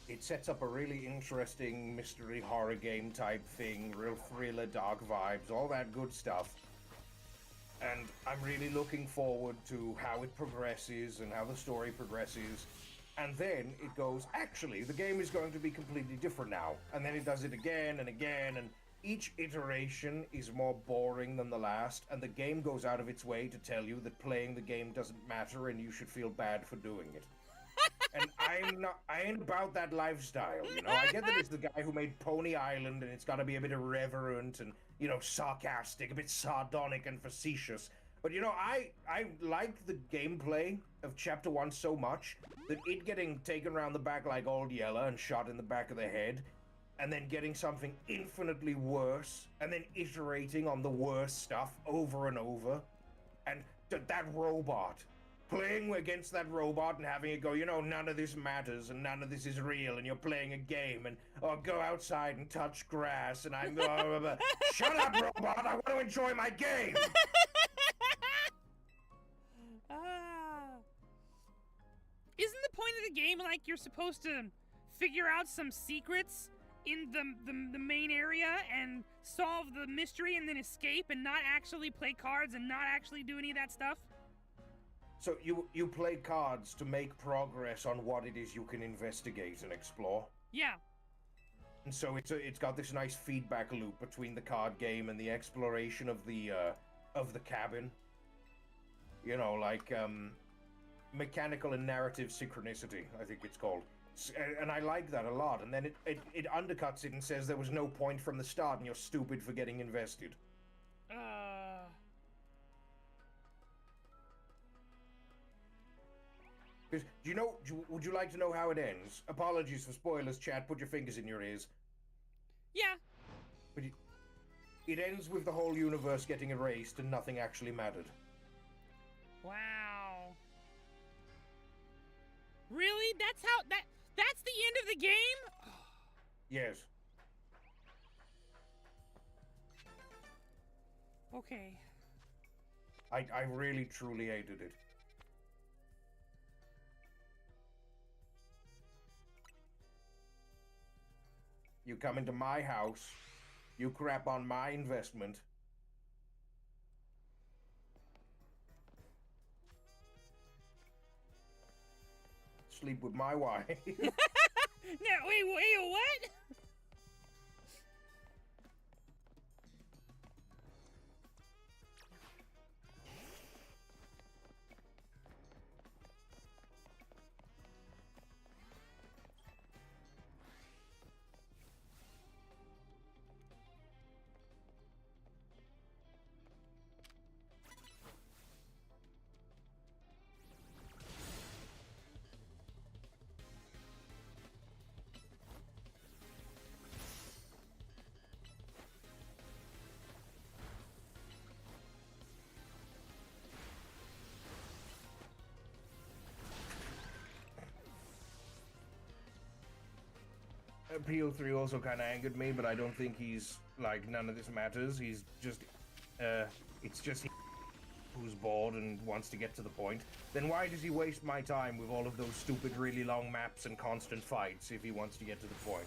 It sets up a really interesting mystery horror game type thing, real thriller, dark vibes, all that good stuff. And I'm really looking forward to how it progresses and how the story progresses. And then it goes, actually, the game is going to be completely different now. And then it does it again and again, and each iteration is more boring than the last, and the game goes out of its way to tell you that playing the game doesn't matter and you should feel bad for doing it. And I ain't about that lifestyle, you know? I get that it's the guy who made Pony Island and it's gotta be a bit irreverent and, you know, sarcastic, a bit sardonic and facetious. But, you know, I like the gameplay of Chapter 1 so much that it getting taken around the back like Old Yeller and shot in the back of the head, and then getting something infinitely worse, and then iterating on the worst stuff over and over, and that robot, playing against that robot and having it go, you know, none of this matters and none of this is real and you're playing a game and, oh, go outside and touch grass and I'm, shut up, robot, I want to enjoy my game! Isn't the point of the game like you're supposed to figure out some secrets in the main area and solve the mystery and then escape and not actually play cards and not actually do any of that stuff? So you play cards to make progress on what it is you can investigate and explore? Yeah. And so it's got this nice feedback loop between the card game and the exploration of the cabin. You know, like, mechanical and narrative synchronicity, I think it's called. And I like that a lot, and then it undercuts it and says there was no point from the start and you're stupid for getting invested. Do you know, would you like to know how it ends? Apologies for spoilers, chat, put your fingers in your ears. Yeah. But it ends with the whole universe getting erased and nothing actually mattered. Wow. Really? That's the end of the game? Yes. Okay. I really truly hated it. You come into my house, you crap on my investment. Sleep with my wife. No, wait, what? PO3 also kind of angered me, but I don't think he's, like, none of this matters. He's just, it's just he who's bored and wants to get to the point. Then why does he waste my time with all of those stupid, really long maps and constant fights if he wants to get to the point?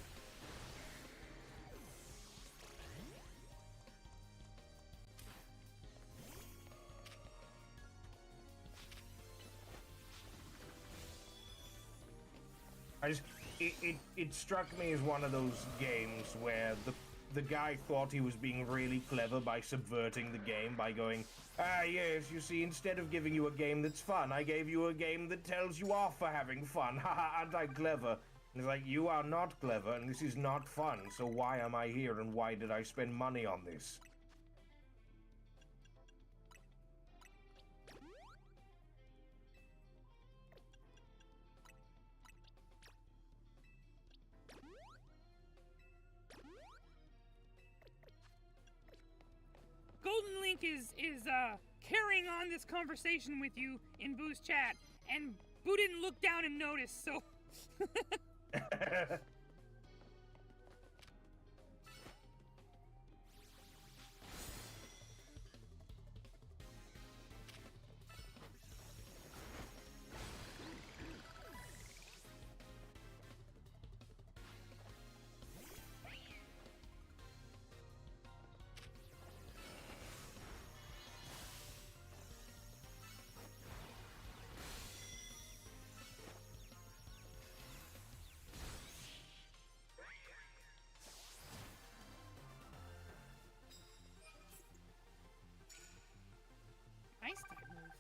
It struck me as one of those games where the guy thought he was being really clever by subverting the game by going, ah yes, you see, instead of giving you a game that's fun, I gave you a game that tells you off for having fun. Haha, aren't I clever? And it's like, you are not clever and this is not fun, so why am I here and why did I spend money on this? Golden Link is carrying on this conversation with you in Buu's chat, and Buu didn't look down and notice, so...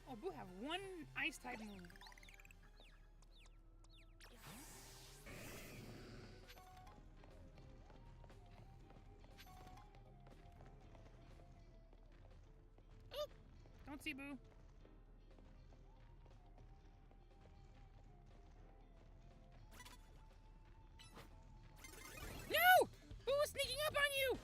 Oh, Buu have one ice type move. Oop! Don't see Buu. No! Buu was sneaking up on you!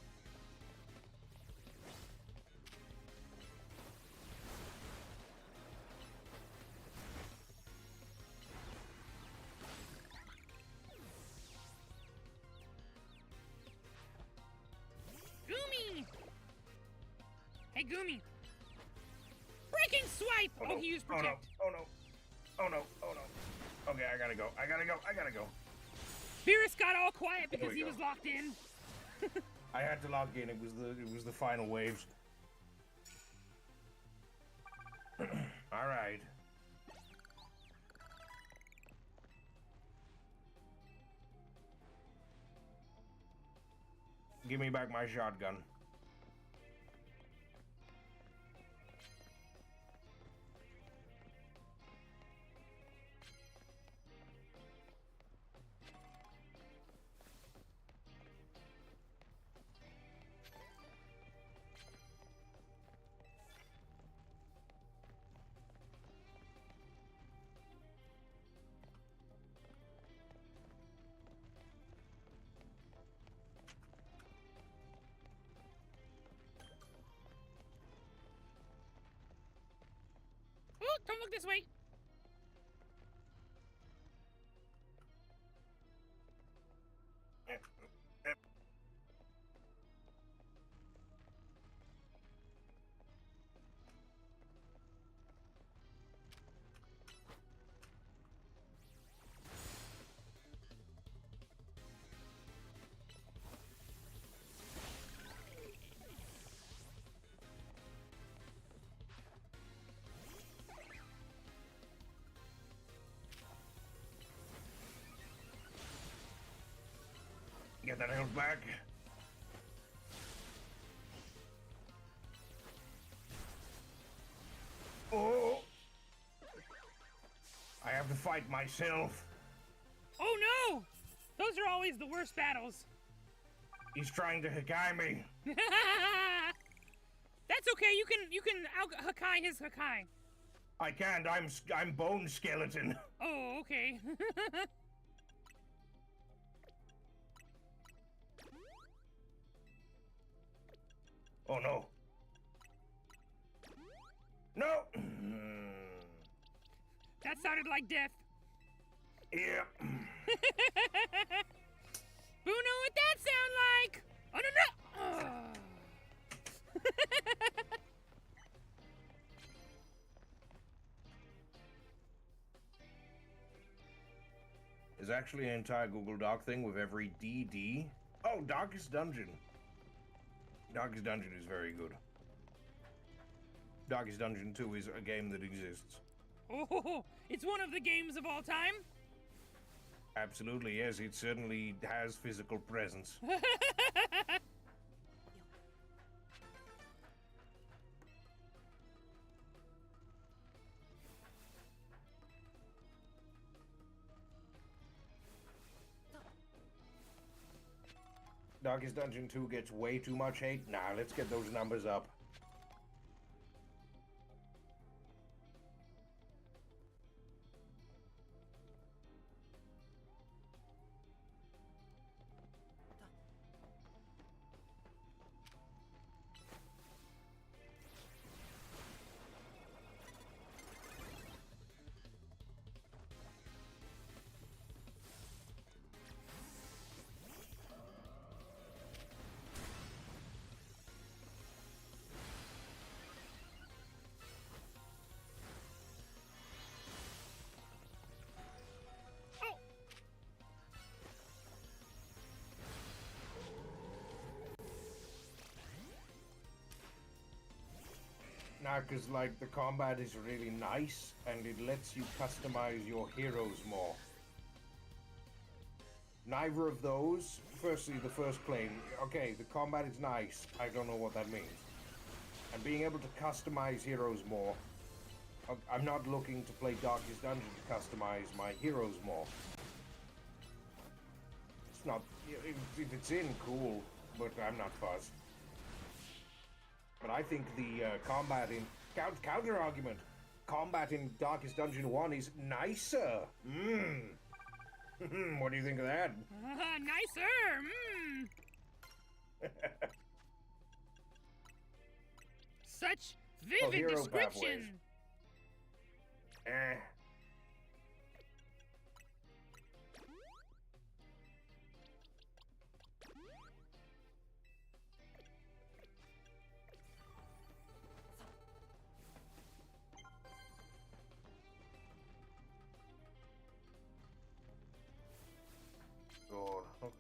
Gumi! Hey, Gumi! Breaking swipe! Oh, he used protect. Oh no! Oh no! Oh no! Okay, I gotta go. I gotta go. Beerus got all quiet There because we he go. was locked in. I had to log in. It was the final waves. All right. Give me back my shotgun. Oh, don't look this way. Get that health back. Oh! I have to fight myself. Oh no! Those are always the worst battles. He's trying to Hakai me. That's okay. You can out Hakai his Hakai. I can't. I'm bone skeleton. Oh, okay. Oh no. No. That sounded like death. Yeah. Buu know what that sound like? Oh no no! There's actually an entire Google Doc thing with every DD. Oh, Darkest Dungeon. Darkest Dungeon is very good. Darkest Dungeon 2 is a game that exists. Oh, it's one of the games of all time. Absolutely, yes, it certainly has physical presence. Darkest Dungeon 2 gets way too much hate. Nah, let's get those numbers up. Oh, Nah, because, like, the combat is really nice, and it lets you customize your heroes more. Neither of those, firstly, the first claim, okay, the combat is nice, I don't know what that means. And being able to customize heroes more I'm not looking to play Darkest Dungeon to customize my heroes more. It's not... If it's in, cool, but I'm not fussed. But I think the combat in... Counter argument. Combat in Darkest Dungeon 1 is nicer. What do you think of that? Nicer. Such vivid hero description. pathways. Eh. God, okay.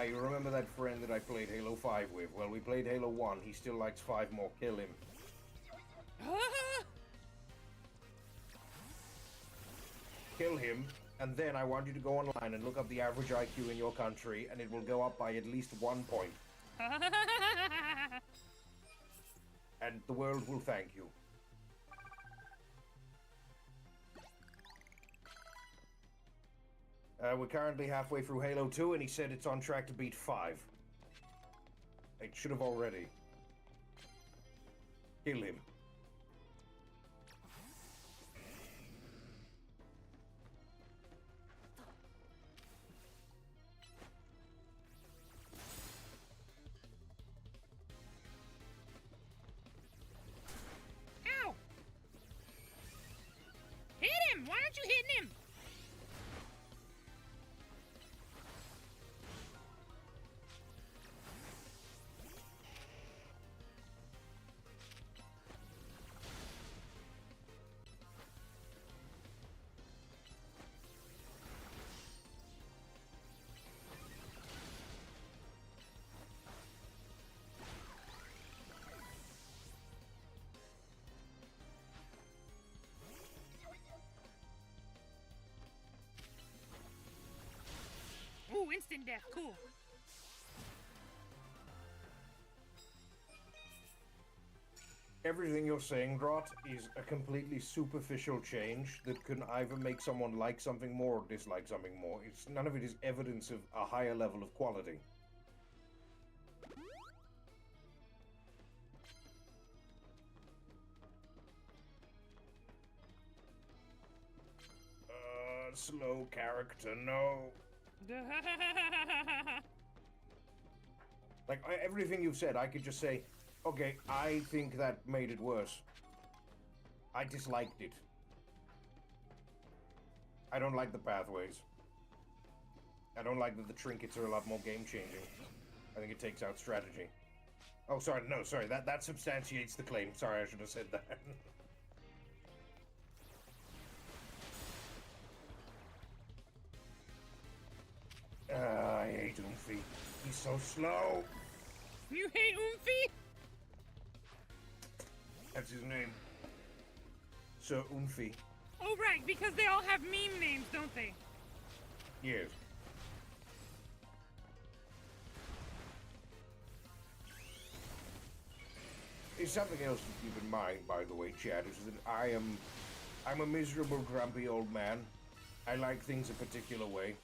You remember that friend that I played Halo 5 with? Well, we played Halo 1. He still likes 5 more. Kill him. Kill him, and then I want you to go online and look up the average IQ in your country, and it will go up by at least 1 point. And the world will thank you. We're currently halfway through Halo 2, and he said it's on track to beat 5. It should have already. Kill him. Ow! Hit him! Why aren't you hitting him? Ooh, instant death, cool. Everything you're saying, Drot, is a completely superficial change that can either make someone like something more or dislike something more. None of it is evidence of a higher level of quality. Slow character, no. Like, everything you've said, I could just say, okay, I think that made it worse. I disliked it. I don't like the pathways. I don't like that the trinkets are a lot more game-changing. I think it takes out strategy. Oh, sorry, no, sorry, that substantiates the claim. Sorry, I should have said that. I hate Oomphy. He's so slow. You hate Oomphy? That's his name. Sir Oomphy. Oh, right, because they all have meme names, don't they? Yes. There's something else to keep in mind, by the way, Chad, is that I'm a miserable, grumpy old man. I like things a particular way.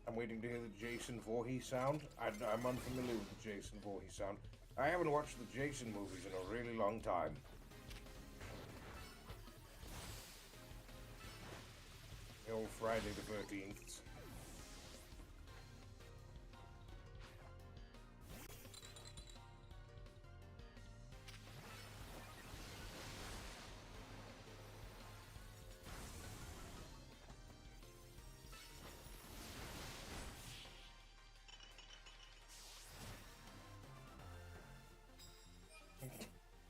I'm waiting to hear the Jason Voorhees sound. I'm unfamiliar with the Jason Voorhees sound. I haven't watched the Jason movies in a really long time. The old Friday the 13th.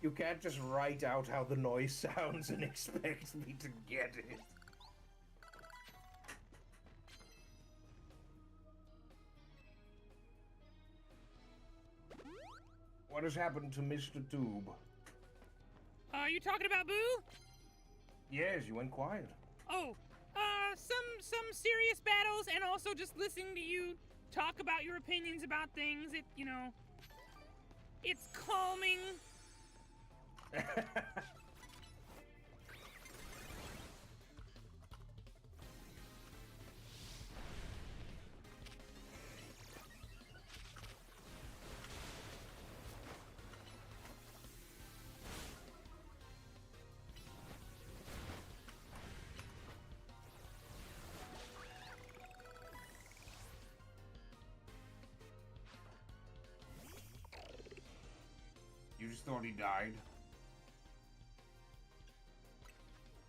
You can't just write out how the noise sounds and expect me to get it. What has happened to Mr. Tube? You talking about Buu? Yes, you went quiet. Oh, some serious battles, and also just listening to you talk about your opinions about things. It's calming. You just thought he died?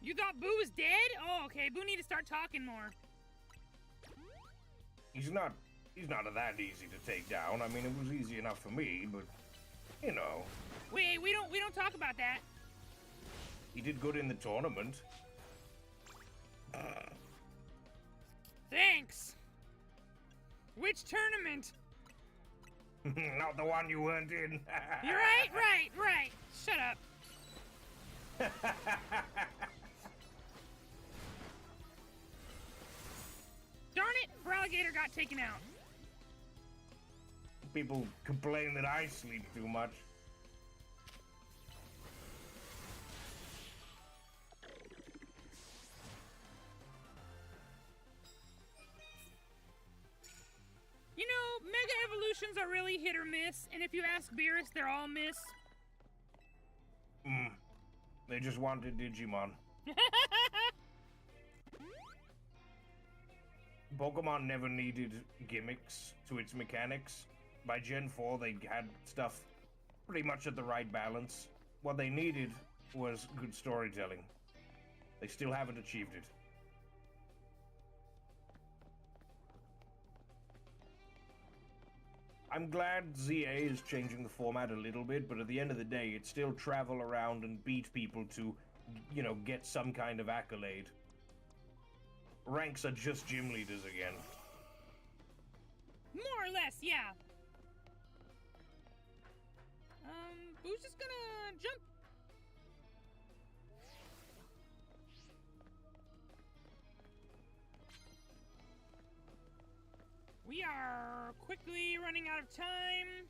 You thought Buu was dead? Oh, okay. Buu need to start talking more. He's not that easy to take down. I mean, it was easy enough for me, but you know. Wait, we don't talk about that. He did good in the tournament. Thanks. Which tournament? Not the one you weren't in. You're right. Shut up. Darn it, Alligator got taken out. People complain that I sleep too much. You know, Mega Evolutions are really hit or miss, and if you ask Beerus, they're all miss. They just wanted Digimon. Pokemon never needed gimmicks to its mechanics. By Gen 4, they had stuff pretty much at the right balance. What they needed was good storytelling. They still haven't achieved it. I'm glad ZA is changing the format a little bit, but at the end of the day, it's still travel around and beat people to, you know, get some kind of accolade. Ranks are just gym leaders again. More or less, yeah. Buu's just gonna jump. We are quickly running out of time.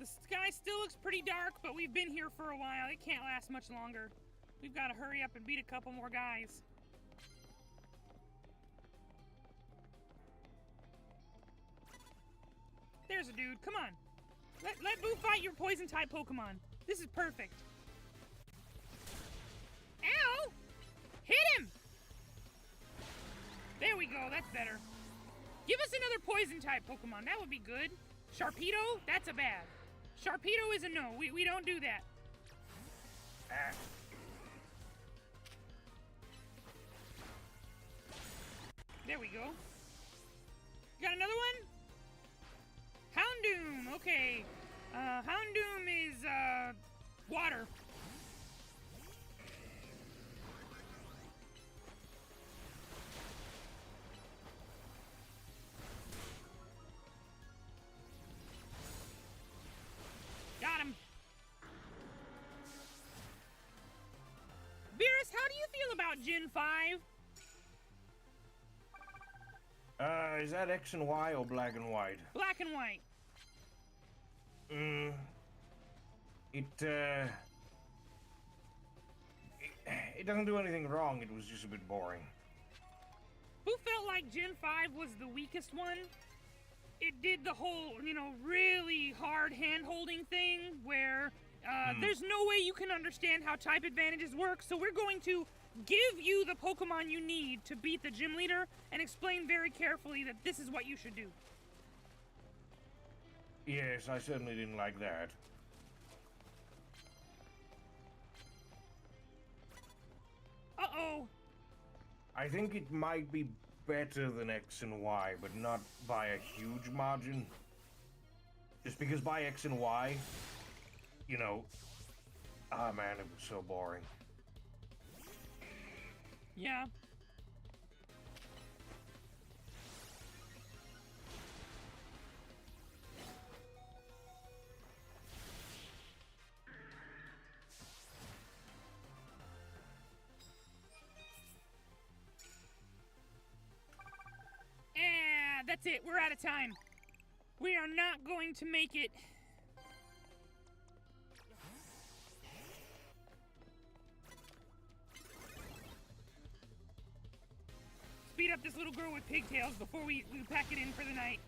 The sky still looks pretty dark, but we've been here for a while. It can't last much longer. We've got to hurry up and beat a couple more guys. There's a dude. Come on. Let Buu fight your poison-type Pokemon. This is perfect. Ow! Hit him! There we go. That's better. Give us another poison-type Pokemon. That would be good. Sharpedo? That's a bad. Sharpedo is a no. We don't do that. There we go. Got another one? Houndoom. Okay. Houndoom is, water. Got him. Beerus, how do you feel about Gen 5? Is that X and Y or black and white? Black and white. It doesn't do anything wrong, it was just a bit boring. Who felt like like Gen 5 was the weakest one. It did the whole, really hard hand-holding thing where there's no way you can understand how type advantages work, so we're going to give you the Pokemon you need to beat the gym leader and explain very carefully that this is what you should do. Yes, I certainly didn't like that. Uh-oh. I think it might be better than X and Y, but not by a huge margin. Just because by X and Y, ah man, it was so boring. Yeah. That's it. We're out of time. We are not going to make it. Speed up this little girl with pigtails before we pack it in for the night.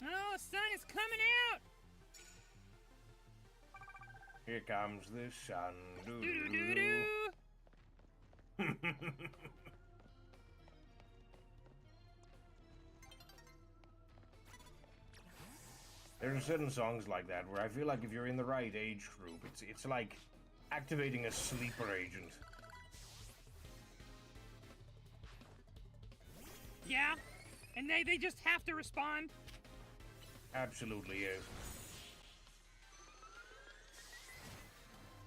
Oh, sun is coming out! Here comes the sun. Doo-doo-doo-doo! There are certain songs like that where I feel like if you're in the right age group, it's like activating a sleeper agent. Yeah, and they just have to respond. Absolutely is.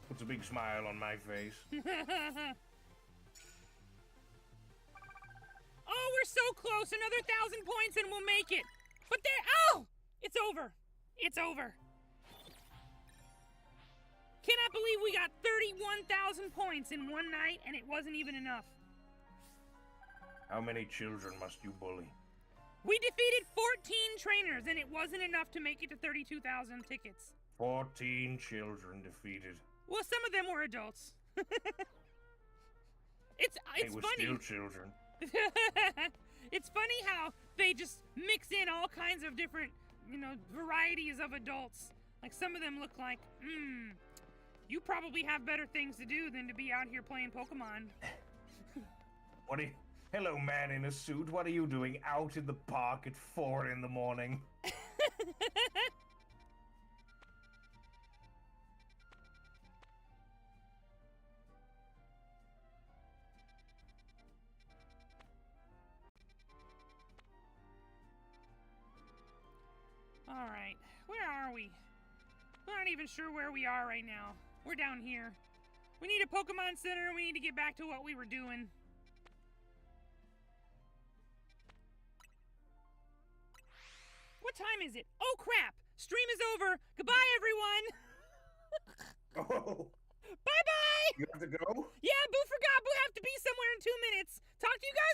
Puts a big smile on my face. Oh, we're so close. Another 1,000 points and we'll make it. But oh! It's over. It's over. Cannot believe we got 31,000 points in one night and it wasn't even enough. How many children must you bully? We defeated 14 trainers, and it wasn't enough to make it to 32,000 tickets. 14 children defeated. Well, some of them were adults. It's They were funny. still children. It's funny how they just mix in all kinds of different, varieties of adults. Like some of them look like, you probably have better things to do than to be out here playing Pokemon. What are you... Hello, man in a suit. What are you doing out in the park at 4 in the morning? All right, where are we? We're not even sure where we are right now. We're down here. We need a Pokemon Center. We need to get back to what we were doing. What time is it? Oh, crap! Stream is over. Goodbye, everyone. Oh, Bye-bye. you have to go? Yeah, Boo forgot. Boo have to be somewhere in 2 minutes. Talk to you guys